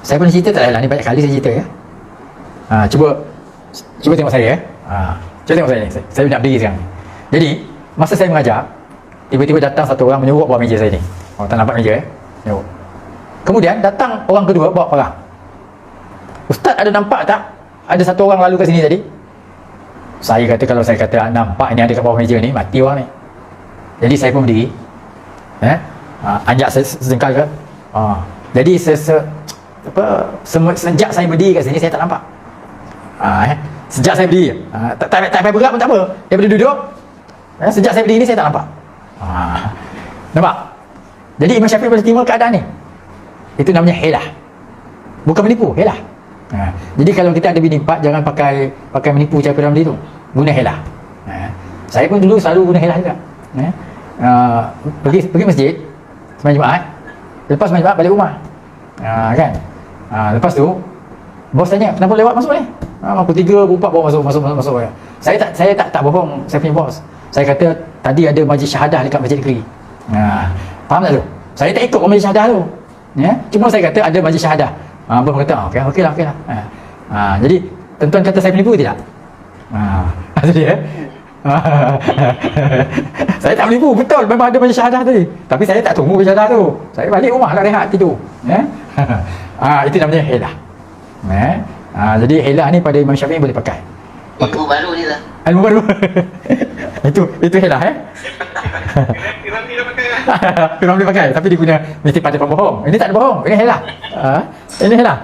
Saya pernah cerita tak lah ni, banyak kali saya cerita, ya. Cuba tengok saya, ya. Cuba tengok saya ni. Saya nak berdiri sekarang. Jadi masa saya mengajar, tiba-tiba datang satu orang menyuruk bawah meja saya ni. Tak nampak meja, ya. Menyuruk. Kemudian datang orang kedua bawa parang. Ustaz, ada nampak tak ada satu orang lalu kat sini tadi? Saya kata, kalau saya kata nampak ni ada kat bawah meja ni, mati orang ni. Jadi saya pun berdiri, anjak sejengkal ke. Jadi sejak saya berdiri kat sini, saya tak nampak. Sejak saya berdiri, tak payah berat pun tak apa, daripada duduk, sejak saya berdiri ni saya tak nampak. Nampak? Jadi Imam Syafi'i boleh terima keadaan ni. Itu namanya hilah, bukan menipu, hilah. Jadi kalau kita ada bini empat, jangan pakai menipu cara Ramli tu, guna hilah. Saya pun dulu selalu guna hilah juga. Pergi masjid sembahyang Jumaat, lepas sembahyang Jumaat balik rumah, kan. Lepas tu bos tanya, kenapa lewat masuk ni? Pukul 3, pukul 4 baru masuk. Saya tak bohong, saya punya bos. Saya kata tadi ada majlis syahadah dekat Masjid Negeri. Faham tak tu? Saya tak ikut majlis syahadah tu, ya. Cuma saya kata ada majlis syahadah. Bos kata okey lah. Jadi tuan-tuan kata saya penipu tidak? Jadi saya tak menipu, betul, memang ada majlis syahadah tadi. Tapi saya tak tunggu majlis syahadah tu. Saya balik rumah lah, rehat, tidur, ya. Itu namanya hilah. Jadi hilah ni pada Imam Syafi'i boleh pakai. Ilmu baru ni lah. Ilmu baru. itu hilah, Ramli dah pakai lah. Firman boleh pakai, tapi dia guna mesti pada pembohong. Ini tak ada bohong, ini hilah. Ini hilah.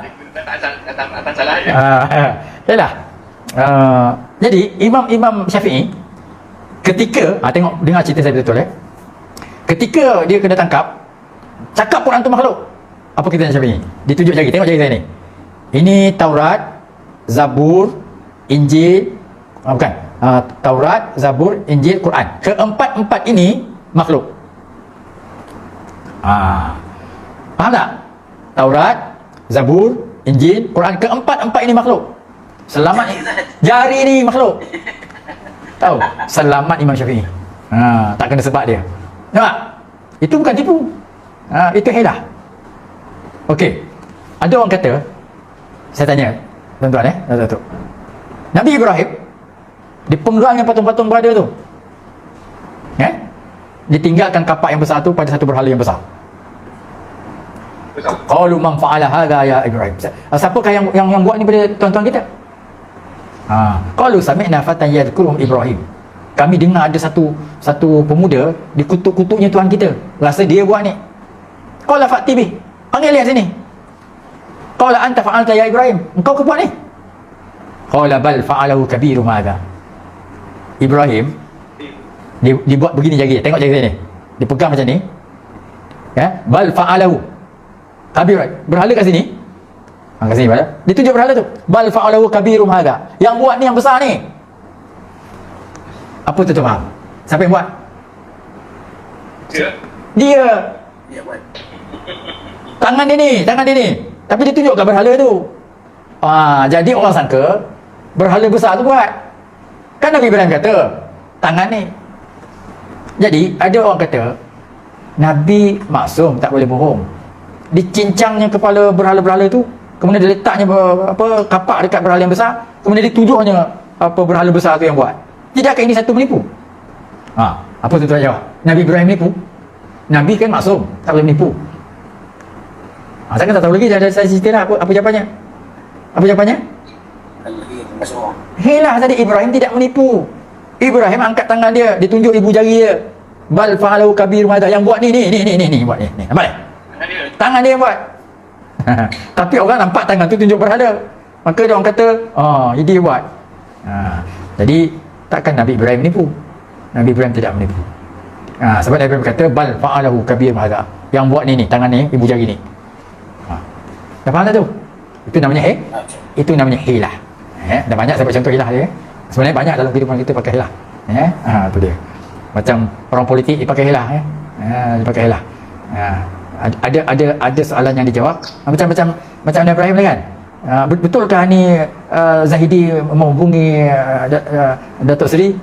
Tak salah je. Hilah. Jadi Imam Syafi'i ketika tengok, dengar cerita saya betul, ketika dia kena tangkap, cakap Quran tu makhluk. Apa kita nak Syafi'i? Ditunjuk jari, tengok jari saya ni. Ini Taurat, Zabur, Injil, bukan. Taurat, Zabur, Injil, Quran. Keempat-empat ini makhluk. Faham tak? Taurat, Zabur, Injil, Quran, keempat-empat ini makhluk. Selamat jari ni makhluk. Tahu? Selamat Imam Syafi'i. Tak kena sebab dia. Nampak? Itu bukan tipu. Itu hilah. Okey. Ada orang kata, saya tanya tuan-tuan, Datuk. Nabi Ibrahim dipenggal yang patung-patung berada tu, ditinggalkan kapak yang besar tu pada satu berhala yang besar. Qalu man fa'ala hadha ya Ibrahim. Siapakah yang buat ni pada tuan-tuan kita? Qalu sami'na fatan yadhkuruhum Ibrahim. Kami dengar ada satu pemuda dikutuk-kutuknya Tuhan kita. Rasa dia buat ni. Qala fa'ti bih. Panggil dia sini. Qala anta fa'alta ya Ibrahim. Engkau ke buat ni? Qala bal fa'alahu kabirum hadha. Ibrahim dia buat begini jari. Tengok jari saya ni. Dia pegang macam ni. Bal fa'alahu kabir. Berhala kat sini. Kat sini pada. Dia tunjuk berhala tu. Bal fa'alahu kabirum hadha. Yang buat ni yang besar ni. Apa tu faham? Siapa yang buat? Dia buat. Tangan dia ni. Tapi dia tunjuk kat berhala tu. Jadi orang sangka berhala besar tu buat. Kan Nabi Ibrahim kata tangan ni. Jadi ada orang kata Nabi maksum, tak boleh bohong. Dicincangnya kepala berhala-berhala tu, kemudian dia letaknya kapak dekat berhala yang besar, kemudian ditunjuknya berhala besar tu yang buat. Tidakkah ini satu menipu? Apa tuan-tuan jawab? Nabi Ibrahim menipu? Nabi kan maksum, tak boleh menipu. Saya kan tak tahu lagi, saya cerita lah apa jawapannya. Apa jawapannya? Hilah tadi, Ibrahim tidak menipu. Ibrahim angkat tangan dia, ditunjuk ibu jari dia. Bal fa'alahu kabir madha, yang buat ni buat ni. Nampak tak? Tangan dia yang buat. Tapi orang nampak tangan tu tunjuk berhala. Maka dia orang kata, dia buat. Jadi takkan Nabi Ibrahim menipu. Nabi Ibrahim tidak menipu. Sebab Nabi Ibrahim kata bal fa'alahu kabir madha. Yang buat ni tangan ni, ibu jari ni. Dah faham tak tu? Itu namanya hilah. Dah banyak saya buat contoh hilah dia. Sebenarnya banyak dalam kehidupan kita pakai hilah. Tu dia. Macam orang politik dia pakai hilah. Dia pakai hilah. Ada soalan yang dijawab. Macam Nabi Ibrahim lah kan. Betulkah ni Zahidi menghubungi Datuk Seri?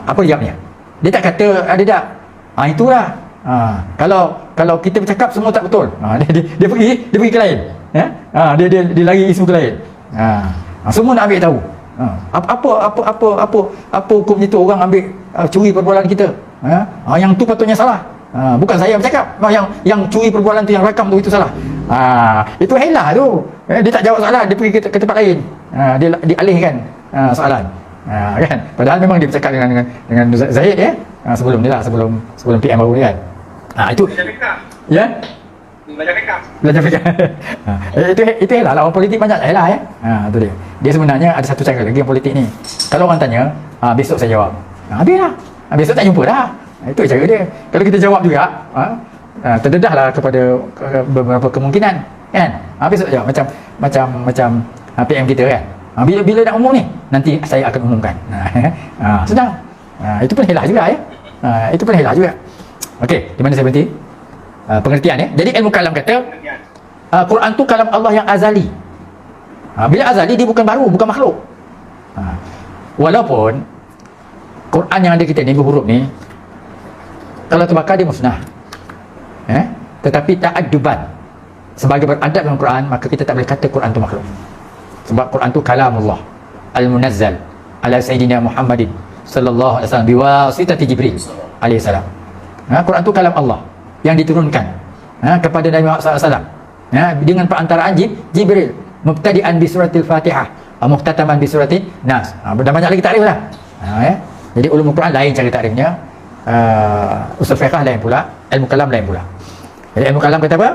Apa jawabnya? Dia tak kata ada tak. Itulah. Kalau kita bercakap semua tak betul. Dia pergi ke lain. Dia lari isu ke lain. Semua nak ambil tahu. Apa hukumnya tu orang ambil curi perbualan kita? Yang tu patutnya salah. Bukan saya bercakap. Yang curi perbualan tu, yang rakam tu, itu salah. Itu helah tu. Dia tak jawab soalan, dia pergi ke tempat lain. Dia dialihkan soalan. Kan? Padahal memang dia bercakap dengan Zahid sebelum ni lah, sebelum PM baru ni kan. Itu ya. Belajar fiqh. Itu helah lah. Orang politik banyak helah tu dia. Dia sebenarnya ada satu cara lagi yang politik ni. Kalau orang tanya, besok saya jawab. Habislah. Besok tak jumpa dah. Itu cara dia. Kalau kita jawab juga, terdedahlah kepada beberapa kemungkinan, kan? Besok jawab macam PM kita kan. Bila nak umum ni, nanti saya akan umumkan. Sedang. Itu pun helah juga itu pun helah juga. Okey, di mana saya berhenti? Pengertian Jadi ilmu kalam kata Quran tu kalam Allah yang azali. Bila azali, dia bukan baru, bukan makhluk. Walaupun Quran yang ada kita ni, berhuruf ni, kalau terbakar dia musnah. Tetapi ta'adduban, sebagai beradab dengan Quran, maka kita tak boleh kata Quran tu makhluk. Sebab Quran tu kalamullah al-munazzal ala sayyidina Muhammadin sallallahu alaihi wasallam biwasitati Jibril alaihi salam. Quran tu kalam Allah yang diturunkan kepada Nabi Muhammad SAW dengan perantaraan Jibril, mubtadi'an bi suratil Fatihah wa muhtataman bi suratin Nas. Dah banyak lagi takrif lah. Jadi ulumul Quran lain cara takrifnya, usul fiqh lain pula, ilmu kalam lain pula. Jadi ilmu kalam kata apa?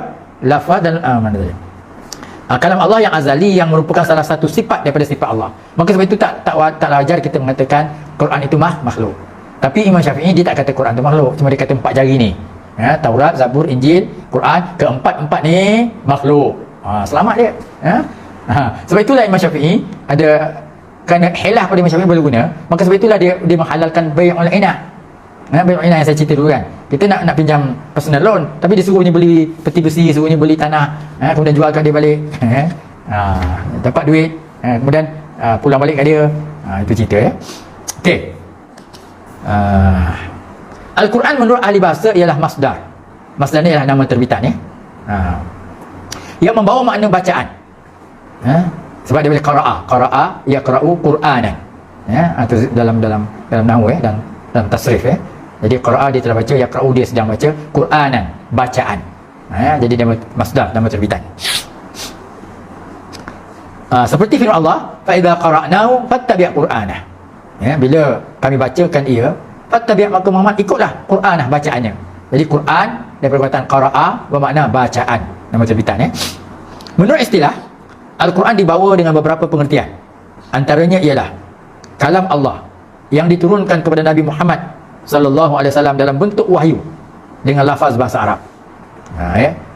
Lafaz dan mana tadi? Kalam Allah yang azali, yang merupakan salah satu sifat daripada sifat Allah. Maka sebab itu tak wajar kita mengatakan Quran itu makhluk. Tapi Imam Syafi'i dia tak kata Quran itu makhluk, cuma dia kata 4 jari ni. Taurat, Zabur, Injil, Quran, keempat-empat ni makhluk. Selamat dia. Sebab itulah Imam Syafi'i ada, kerana helah pada Imam Syafi'i boleh guna, maka sebab itulah dia menghalalkan bai'ul inah. Bai'ul inah yang saya cerita dulu kan. Kita nak pinjam personal loan, tapi dia suruhnya beli peti besi, suruhnya beli tanah, kemudian jualkan dia balik. Dapat duit, kemudian pulang balik kat dia. Itu cerita Okey. Al-Quran menurut ahli bahasa ialah masdar. Masdar ni ialah nama terbitan yang membawa makna bacaan. Sebab dia boleh qara'a yaqra'u Qur'anan. Atau dalam nahwu dan dalam tasrif Jadi qara'a dia telah baca, yaqra'u dia sedang baca, Qur'anan bacaan. Jadi dia masdar, nama terbitan. Seperti firman Allah, fa idza qara'nahu fattabi' Qur'anah. Bila kami bacakan ia, fattabi' maka Muhammad ikutlah Qur'anah bacaannya. Jadi Quran dari perkataan qara'a bermakna bacaan, nama terbitan Menurut istilah, Al-Quran dibawa dengan beberapa pengertian. Antaranya ialah kalam Allah yang diturunkan kepada Nabi Muhammad sallallahu alaihi wasallam dalam bentuk wahyu dengan lafaz bahasa Arab.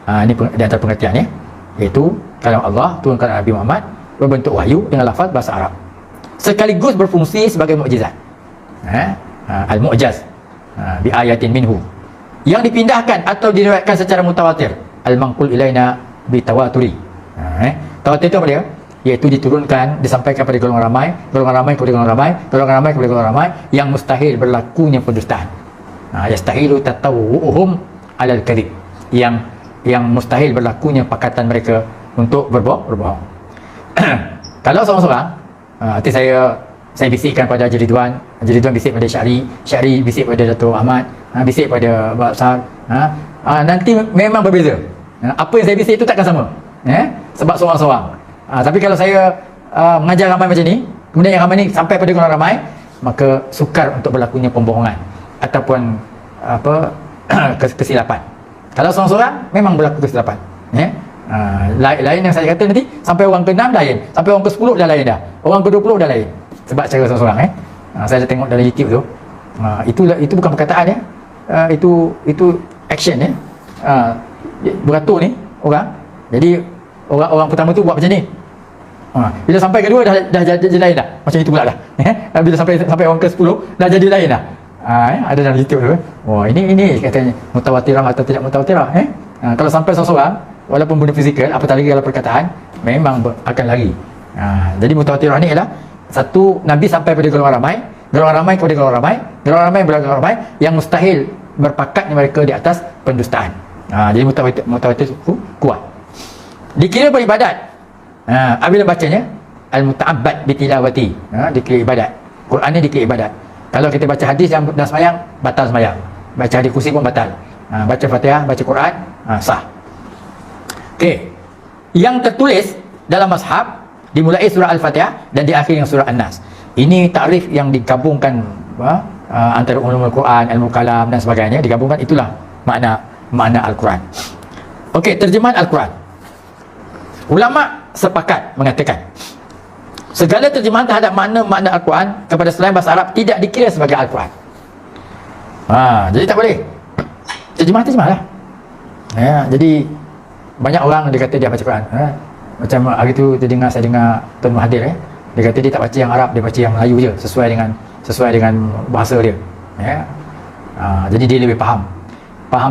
Ini di antara pengertian iaitu kalam Allah turun kepada Nabi Muhammad berbentuk wahyu dengan lafaz bahasa Arab, sekaligus berfungsi sebagai mukjizat. Al-mu'jaz bi ayatin minhu, yang dipindahkan atau diriwayatkan secara mutawatir, al-manqul ilaina bi tawaturi. Tawatir itu apa dia? Iaitu diturunkan, disampaikan kepada golongan ramai kepada golongan ramai, yang mustahil berlakunya pendustaan. Yastahilu tatawuhum alal kadhib, yang mustahil berlakunya pakatan mereka untuk berbohong. Kalau seorang-seorang, nanti saya bisikkan pada Haji Ridwan bisik pada Syari bisik pada Dato' Ahmad, bisik pada Abang Absar, nanti memang berbeza. Apa yang saya bisik itu takkan sama, sebab seorang-seorang. Tapi kalau saya mengajar ramai macam ni, kemudian yang ramai ni sampai pada golongan ramai, maka sukar untuk berlakunya pembohongan ataupun apa kesilapan. Kalau seorang-seorang memang berlaku kesilapan, ya. Lain yang saya kata nanti, sampai orang ke-6 lain, sampai orang ke-10 dah lain dah, orang ke-20 dah lain, sebab cara seorang-seorang, saya dah tengok dalam YouTube tu. Itu bukan perkataan, ya. Itu action, ya. Beratur ni orang. Jadi orang pertama tu buat macam ni. Bila sampai kedua dah jadi lain dah. Macam itu pula dah. Bila sampai orang ke-10 dah jadi lain dah. Ada dalam YouTube tu. Ini katanya mutawatirah atau tidak mutawatirah, kalau sampai seorang walaupun benda fizikal, apatah lagi kalau perkataan, memang akan lari. Jadi mutawatirah ni ialah satu, Nabi sampai pada golongan ramai kepada golongan ramai kepada golongan ramai yang mustahil berpakatnya mereka di atas pendustaan. Jadi mutawatir kuat. Dikira beribadat. Apabila bacanya al-muta'abbad bitilawati, dikira ibadat. Quran ni dikira ibadat. Kalau kita baca hadis dan sembahyang, batal sembahyang. Baca hadis kursi pun batal. Baca Fatihah, baca Quran, sah. Okey. Yang tertulis dalam mazhab dimulai surah Al-Fatihah dan diakhiri dengan surah An-Nas. Ini takrif yang digabungkan antara ulumul Quran, ilmu kalam dan sebagainya, digabungkan, itulah makna Al-Quran. Okey, terjemahan Al-Quran. Ulama sepakat mengatakan segala terjemahan terhadap makna Al-Quran kepada selain bahasa Arab tidak dikira sebagai Al-Quran. Jadi tak boleh. Terjemah lah. Jadi banyak orang dia kata dia baca Quran. Macam hari tu saya dengar Tuan Mahathir, dia kata dia tak baca yang Arab, dia baca yang Melayu je, sesuai dengan bahasa dia. Jadi dia lebih faham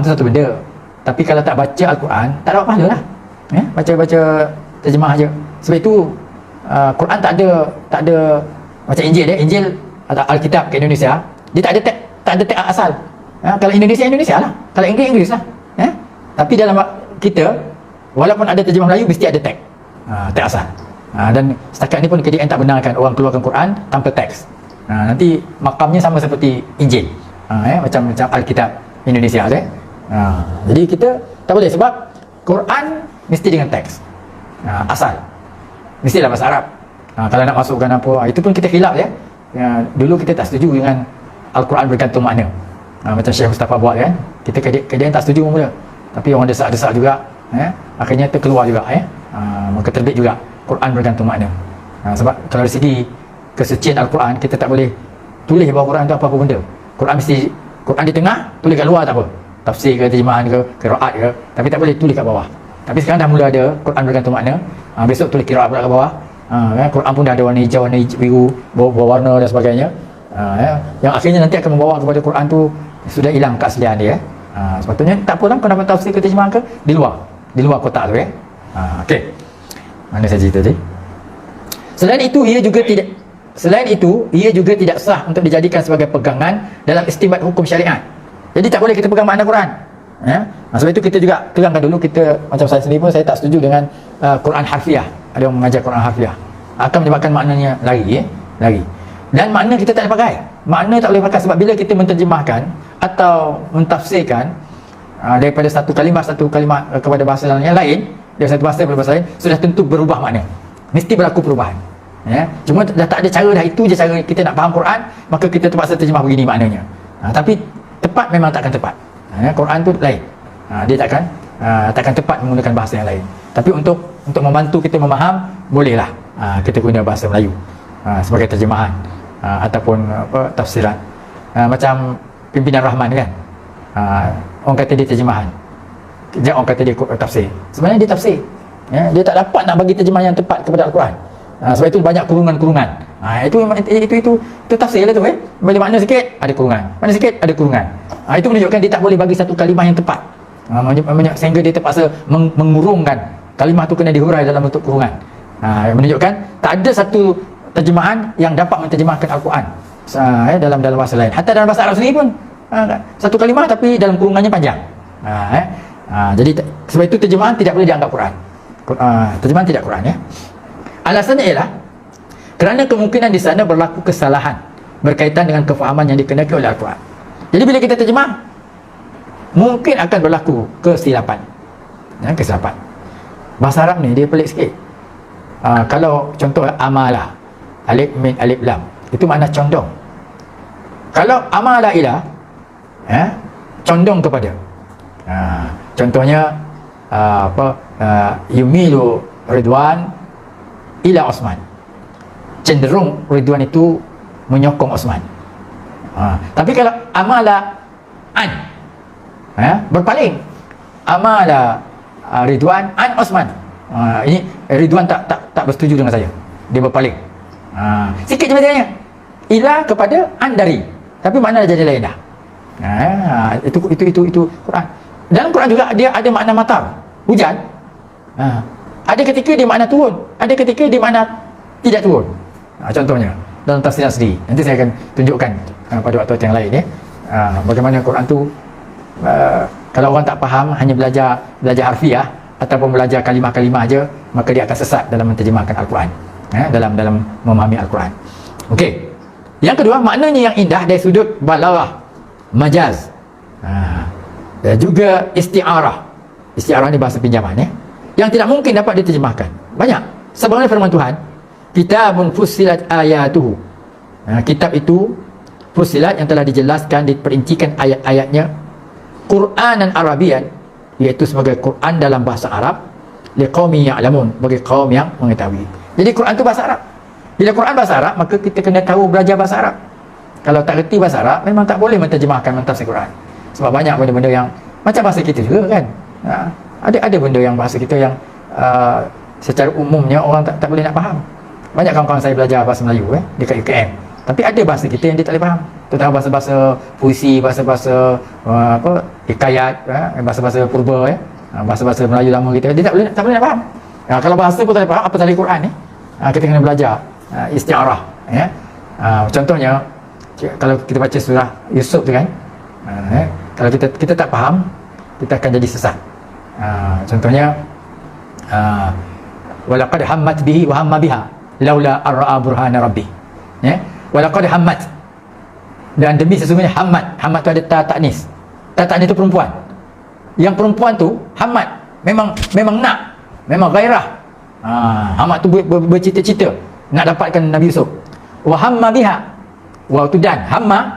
tu satu benda. Tapi kalau tak baca Al-Quran, tak dapat pahala lah. Baca terjemah aja. Sebab itu Quran tak ada macam Injil, Injil atau Alkitab ke Indonesia, dia tak ada tag asal. Kalau Indonesia lah, kalau Inggeris lah. Tapi dalam kita, walaupun ada terjemah Melayu, mesti ada tag asal. Dan setakat ni pun KDN tak benarkan orang keluarkan Quran tanpa teks. Nanti makamnya sama seperti Injil, macam Alkitab Indonesia, jadi kita tak boleh, sebab Quran mesti dengan teks asal, mestilah bahasa Arab. Kalau nak masukkan apa, itu pun kita khilaf, dulu kita tak setuju dengan Al-Quran bergantung makna, macam Syekh Mustafa buat, kita KDN tak setuju mula, tapi orang desak-desak juga, akhirnya terkeluar juga, maka terbit juga Quran bergantung makna. Sebab kalau dari segi kesucian Al-Quran, kita tak boleh tulis bahawa Quran tu apa-apa benda. Quran di tengah, tulis kat luar tak apa, tafsir ke, terjemahan ke, qiraat ke, tapi tak boleh tulis kat bawah. Tapi sekarang dah mula ada Quran bergantung makna, besok tulis qiraat pula kat bawah. Quran pun dah ada warna hijau, warna biru, berwarna dan sebagainya, yang akhirnya nanti akan membawa kepada Quran tu sudah hilang keaslian dia. Sepatutnya tak apa lah kau dapat tafsir ke terjemahan ke di luar kotak tu, okey. Mana saya cerita tadi? Selain itu ia juga tidak sah untuk dijadikan sebagai pegangan dalam istimbat hukum syariat. Jadi tak boleh kita pegang makna Quran. Sebab itu kita juga terangkan dulu, kita macam saya sendiri pun saya tak setuju dengan Quran harfiah. Ada yang mengajar Quran harfiah akan menyebabkan maknanya lari. Dan makna kita tak boleh pakai. Makna tak boleh pakai sebab bila kita menterjemahkan atau mentafsirkan daripada satu kalimah kepada bahasa yang lain, dari satu bahasa kepada bahasa lain, sudah tentu berubah makna. Mesti berlaku perubahan. Cuma dah tak ada cara dah, itu je cara kita nak faham Quran, maka kita terpaksa terjemah begini maknanya. Tapi tepat memang takkan tepat. Quran tu lain. Dia takkan tepat menggunakan bahasa yang lain. Tapi untuk membantu kita memaham, bolehlah kita guna bahasa Melayu sebagai terjemahan ataupun tafsiran. Macam Pimpinan Rahman kan, orang kata dia terjemahan, orang kata dia tafsir. Sebenarnya dia tafsir. Dia tak dapat nak bagi terjemahan yang tepat kepada Al-Quran. Sebab itu banyak kurungan-kurungan. Itu tafsir lah tu. Bila makna sikit ada kurungan, makna sikit ada kurungan. Itu menunjukkan dia tak boleh bagi satu kalimah yang tepat. Sehingga dia terpaksa mengurungkan kalimah tu, kena dihurai dalam bentuk kurungan. Menunjukkan tak ada satu terjemahan yang dapat menterjemahkan Al-Quran dalam bahasa lain. Hatta dalam bahasa Arab sendiri pun satu kalimah tapi dalam kurungannya panjang. Jadi sebab itu terjemahan tidak boleh dianggap Quran. Terjemahan tidak Quran, Alasannya ialah kerana kemungkinan di sana berlaku kesalahan berkaitan dengan kefahaman yang dikenakan oleh Al-Quran. Jadi bila kita terjemah, mungkin akan berlaku kesilapan. Kesilapan. Bahasa Arab ni dia pelik sikit. Kalau contoh amalah, alif min alif lam, itu makna condong. Kalau amala ila, condong kepada. Contohnya yumilu Ridwan ila Osman, cenderung Ridwan itu menyokong Osman. Tapi kalau amala an, berpaling, amala Ridwan an Osman, ini Ridwan tak bersetuju dengan saya, dia berpaling. Sikit je bedanya, ila kepada an dari, tapi makna dah jadi lain dah. Itu Quran. Dalam Quran juga dia ada makna matar, hujan. Ada ketika dia makna turun, ada ketika dia makna tidak turun. Contohnya dalam tafsir asli, nanti saya akan tunjukkan pada waktu yang lain ya. Bagaimana Quran tu kalau orang tak faham, hanya belajar harfiah ataupun belajar kalimah-kalimah aja, maka dia akan sesat dalam menterjemahkan Al-Quran, dalam memahami Al-Quran. Okey. Yang kedua, maknanya yang indah dari sudut balaghah, majaz, dan juga isti'arah. Isti'arah ni bahasa pinjaman ya, yang tidak mungkin dapat diterjemahkan. Banyak. Sebagaimana firman Tuhan, kitabun fussilat ayatuhu. Kitab itu fussilat, yang telah dijelaskan, diperincikan ayat-ayatnya, Qur'anan Arabian, iaitu sebagai Quran dalam bahasa Arab, liqaumin ya'lamun, bagi kaum yang mengetahui. Jadi Quran itu bahasa Arab. Bila Quran bahasa Arab, maka kita kena tahu belajar bahasa Arab. Kalau tak reti bahasa Arab, memang tak boleh menterjemahkan, mentafsir Quran. Sebab banyak benda-benda yang macam bahasa kita juga kan. Ada benda yang bahasa kita yang secara umumnya orang tak boleh nak faham. Banyak kawan-kawan saya belajar bahasa Melayu dekat UKM, tapi ada bahasa kita yang dia tak boleh faham. Terutama bahasa-bahasa puisi, bahasa-bahasa hikayat, bahasa-bahasa purba bahasa-bahasa Melayu lama kita, dia tak boleh nak faham. Kalau bahasa pun tak boleh faham, apa tadi Quran ni? Kita kena belajar isti'arah ya. Contohnya kalau kita baca surah Yusuf tu kan, kalau kita tak faham, kita akan jadi sesat. Contohnya walaqad hammat bihi wa hamma biha laula ar-ra'a burhana rabbi, walaqad hammat, dan demi sesungguhnya hammat tu ada ta ta'nis. Ta ta'nis itu perempuan. Yang perempuan tu hammat, memang nak, memang gairah. Hammat tu bercita-cita nak dapatkan Nabi Yusuf. Wa hamma biha, wa tu dan hamma,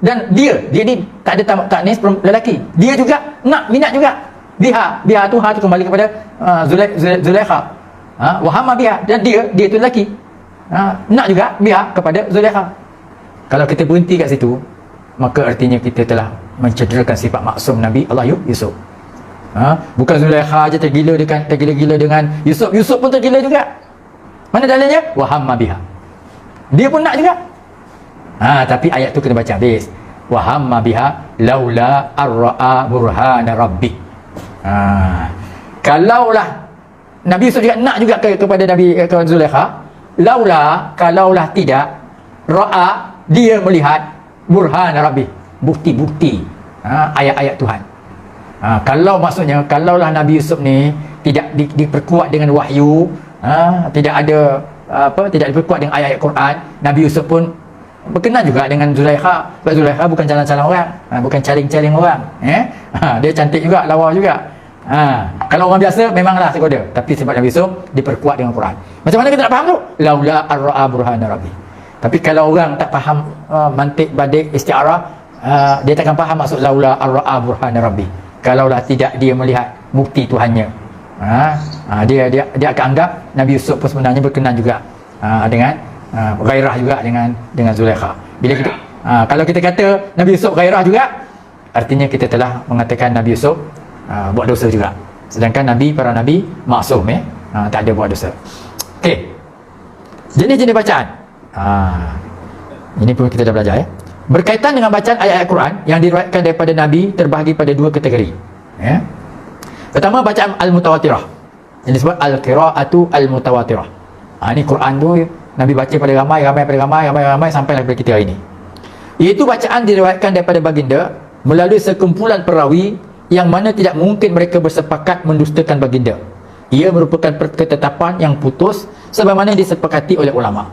dan dia ni tak ada ta'nis, lelaki. Dia juga nak, minat juga. Biha tu ha tu kembali kepada Zulaikha. Wa hamma biha, dan dia tu lelaki. Nak juga biha kepada Zulaikha. Kalau kita berhenti kat situ, maka artinya kita telah mencederakan sifat maksum Nabi Allah Yusuf. Bukan Zulaikha aja tergila-gila dengan Yusuf pun tergila juga. Mana dalilnya? Wa hamma biha, dia pun nak juga. Tapi ayat tu kena baca habis. Wa hamma biha laula ar-ra'a burhana rabbi. Kalaulah Nabi Yusuf juga nak juga kepada Nabi Zulaikha, kalaulah tidak, ra'a, dia melihat, burhana rabbi, bukti-bukti ayat-ayat Tuhan. Maksudnya kalaulah Nabi Yusuf ni tidak diperkuat dengan wahyu, tidak ada tidak diperkuat dengan ayat-ayat Quran, Nabi Yusuf pun berkenan juga dengan Zulaikha. Sebab Zulaikha bukan calon-calon orang, bukan caling-caling orang. Dia cantik juga, lawa juga. Kalau orang biasa memanglah segoda, tapi sebab Nabi Yusuf diperkuat dengan Quran. Macam mana kita nak faham tu? Laula ar-ra'a burhana rabbi. Tapi kalau orang tak faham mantik, badik, isti'arah, dia takkan faham maksud laula ar-ra'a burhana rabbi. Kalaulah tidak dia melihat bukti Tuhannya, dia akan anggap Nabi Yusuf pun sebenarnya berkenan juga dengan gairah juga dengan Zulaikha. Bila kita kalau kita kata Nabi Yusuf gairah juga, artinya kita telah mengatakan Nabi Yusuf buat dosa juga. Sedangkan para nabi maksum tak ada buat dosa. Okey. Jenis-jenis bacaan. Ini pun kita dah belajar ya. Berkaitan dengan bacaan ayat-ayat Quran yang diriwayatkan daripada Nabi terbahagi pada dua kategori. Pertama, bacaan al-mutawatirah, yang disebut al-qira'atu al-mutawatirah. Ini Quran tu Nabi baca pada ramai sampai kepada kita hari ini. Iaitu bacaan diriwayatkan daripada baginda melalui sekumpulan perawi yang mana tidak mungkin mereka bersepakat mendustakan baginda. Ia merupakan ketetapan yang putus sebagaimana disepakati oleh ulama.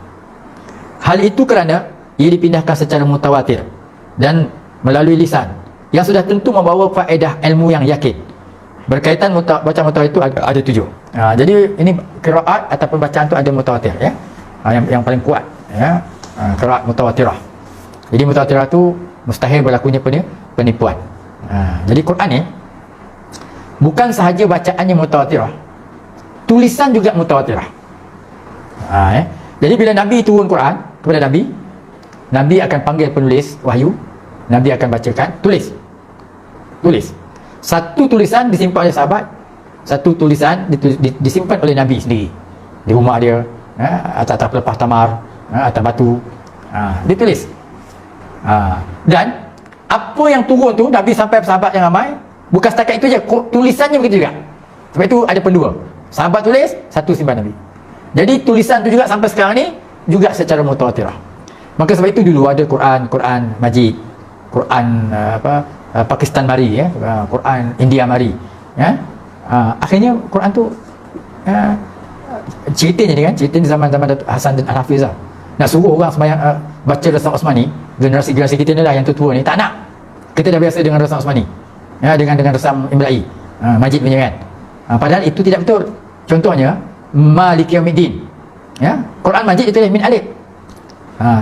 Hal itu kerana ia dipindahkan secara mutawatir dan melalui lisan yang sudah tentu membawa faedah ilmu yang yakin. Berkaitan bacaan mutawatir itu ada 7. Jadi ini qiraat ataupun bacaan tu ada mutawatir ya. Yang paling kuat ya, qiraat mutawatirah. Jadi mutawatirah tu mustahil berlakunya penipuan. Jadi Quran ni bukan sahaja bacaannya mutawatirah, tulisan juga mutawatirah. Jadi bila Nabi turun Quran kepada Nabi akan panggil penulis wahyu, Nabi akan bacakan, tulis. Satu tulisan disimpan oleh sahabat, satu tulisan disimpan oleh Nabi sendiri di rumah dia, atas pelepah tamar, atas batu, ditulis. Dan apa yang turun tu Nabi sampai sahabat yang ramai, bukan setakat itu je, tulisannya begitu juga. Sebab itu ada pendua, sahabat tulis, satu simpan Nabi. Jadi tulisan tu juga sampai sekarang ni juga secara mutawatirah. Maka sebab itu dulu ada Quran Majid, Quran Pakistan mari, Quran India mari, akhirnya Quran tu ceritanya ni kan, cerita ni zaman Datuk Hasan dan Al-Hafiz lah. Nak suruh orang sembahyang baca Rasam Osmani, generasi kita ni lah yang tua ni tak nak. Kita dah biasa dengan Rasam Osmani, dengan Rasam Imla'i, Majid punya kan. Padahal itu tidak betul. Contohnya Malik Yaumiddin, Quran Majid ditulis min alif,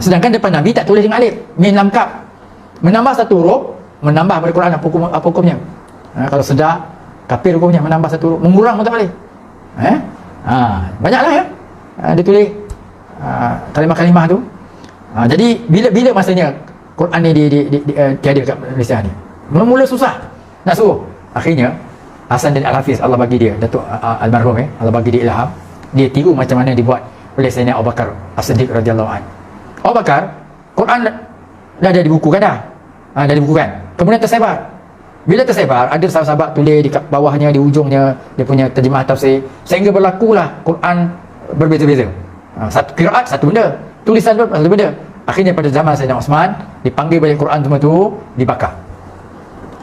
sedangkan depan Nabi tak tulis dengan alif, min lam kaf. Menambah satu huruf, menambah pada Quran apa hukumnya? Kalau sedar kafir hukumnya, menambah satu huruf, mengurang pun tak boleh. Banyaklah dia tulis kalimah-kalimah tu. Jadi bila masanya Quran ni tiada kat Malaysia ni, mula-mula susah nak suruh. Akhirnya Hasan dan Al-Hafiz, Allah bagi dia, Datuk almarhum, Allah bagi dia ilham, dia tiru macam mana dibuat oleh Sayyidina Abu Bakar As-Siddiq radhiyallahu anhu. Abu Bakar, Quran dah ada dibukukan dah. Dah dibukukan. Kemudian tersebar. Bila tersebar, ada sahabat-sahabat tulis di bawahnya, di ujungnya dia punya terjemah tafsir, sehingga berlakulah Quran berbeza-beza. Satu qiraat satu benda, tulisan pun satu benda. Akhirnya pada zaman Sayyidina Osman dipanggil balik Quran semua tu, dibakar.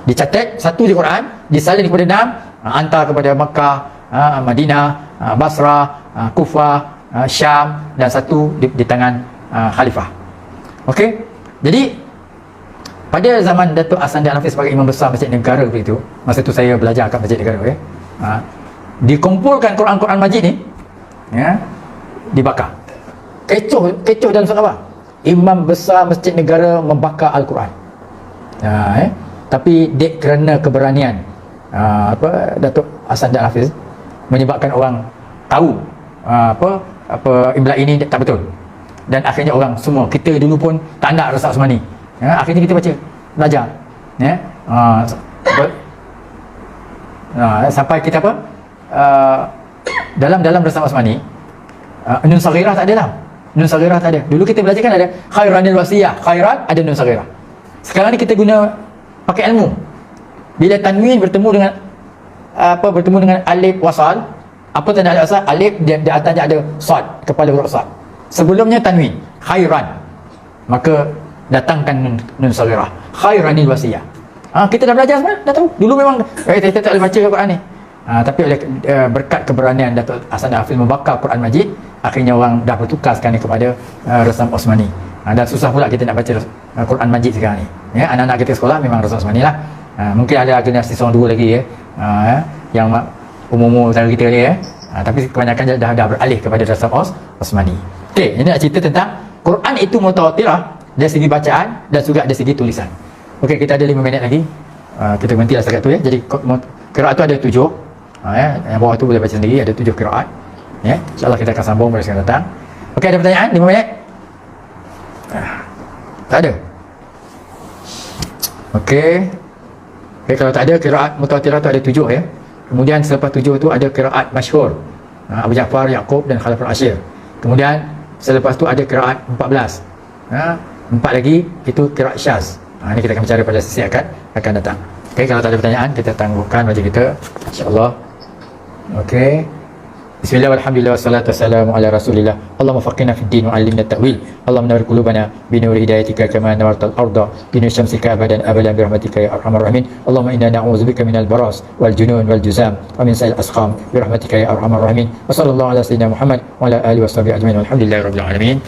Dicatat satu di Quran, disalin kepada 6, hantar kepada Makkah, Madinah, Basrah, Kufah, Syam, dan satu di tangan khalifah. Okey. Jadi pada zaman Datuk Hasan dan Hafiz sebagai imam besar Masjid Negara begitu, masa tu saya belajar kat Masjid Negara, dikumpulkan Quran Majid ni, dibakar. Kecoh dalam surat apa? Imam besar Masjid Negara membakar Al-Quran. Tapi kerana keberanian Datuk Hasan dan Hafiz menyebabkan orang tahu Imla ini tak betul. Dan akhirnya orang semua, kita dulu pun tak nak Rasam Osmani, akhirnya kita baca, belajar, sampai kita dalam Rasam Osmani, Nun Saghirah tak ada lah. Nun Saghirah tak ada. Dulu kita belajar kan ada khairanil wasiyah, khairat ada Nun Saghirah. Sekarang ni kita guna pakai ilmu. Bila tanwin bertemu dengan alif wasal, apa tanda alif wasal? Alif di atasnya ada sad, kepala huruf sad. Sebelumnya tanwin, khairan, maka datangkan nun saghirah, khairanil wasiyah. Kita dah belajar semua, dah tahu. Dulu memang kita tak boleh baca Quran ni, tapi oleh berkat keberanian Datuk Hasan Hafiz membakar Quran Majid, akhirnya orang dah bertukar sekarang ni kepada Rasam Osmani. Dan susah pula kita nak baca Quran Majid sekarang ni. Anak-anak kita sekolah memang Rasam Osmani lah. Mungkin ada generasi seorang dua lagi yang umur cara kita ni, tapi kebanyakan dah beralih kepada Rasam Osmani. Okey, ini nak cerita tentang Quran itu mutawatirah dari segi bacaan dan juga dari segi tulisan. Okey, kita ada 5 minit lagi. Kita berhentilah setakat tu Jadi qiraat tu ada 7. Yang bawah tu boleh baca sendiri, ada 7 qiraat. InsyaAllah kita akan sambung pada sekarang datang. Okey, ada pertanyaan 5 minit? Tak ada. Okey, kalau tak ada, qiraat mutawatirah tu ada 7 Kemudian selepas 7 tu ada qiraat masyhur, Abu Ja'far, Yaqub dan Khalaf al-Ashir. Kemudian selepas tu ada qiraat 14. 4 lagi itu qiraat syaz. Ini kita akan bicara pada sesi akan datang. Okey, kalau tak ada pertanyaan, kita tangguhkan wajib kita, insya-Allah. Okey. Bismillah walhamdulillah wassalatu wassalamu ala rasulillah. Allahumma faqihna fid din wa 'allimna at-ta'wil. Allahumma nawwir qulubana bi nuri hidayatika kama nawwartal arda bi nuri syamsika abadan bi rahmatika ya arhamar rahimin. Allahumma inna na'udzubika minal baras wal junun wal juzam wa min sa'il asqam bi rahmatika ya arhamar rahimin. Wa sallallahu ala sayyidina Muhammad wa ala alihi washabihi ajma'in. Walhamdulillahirabbil alamin.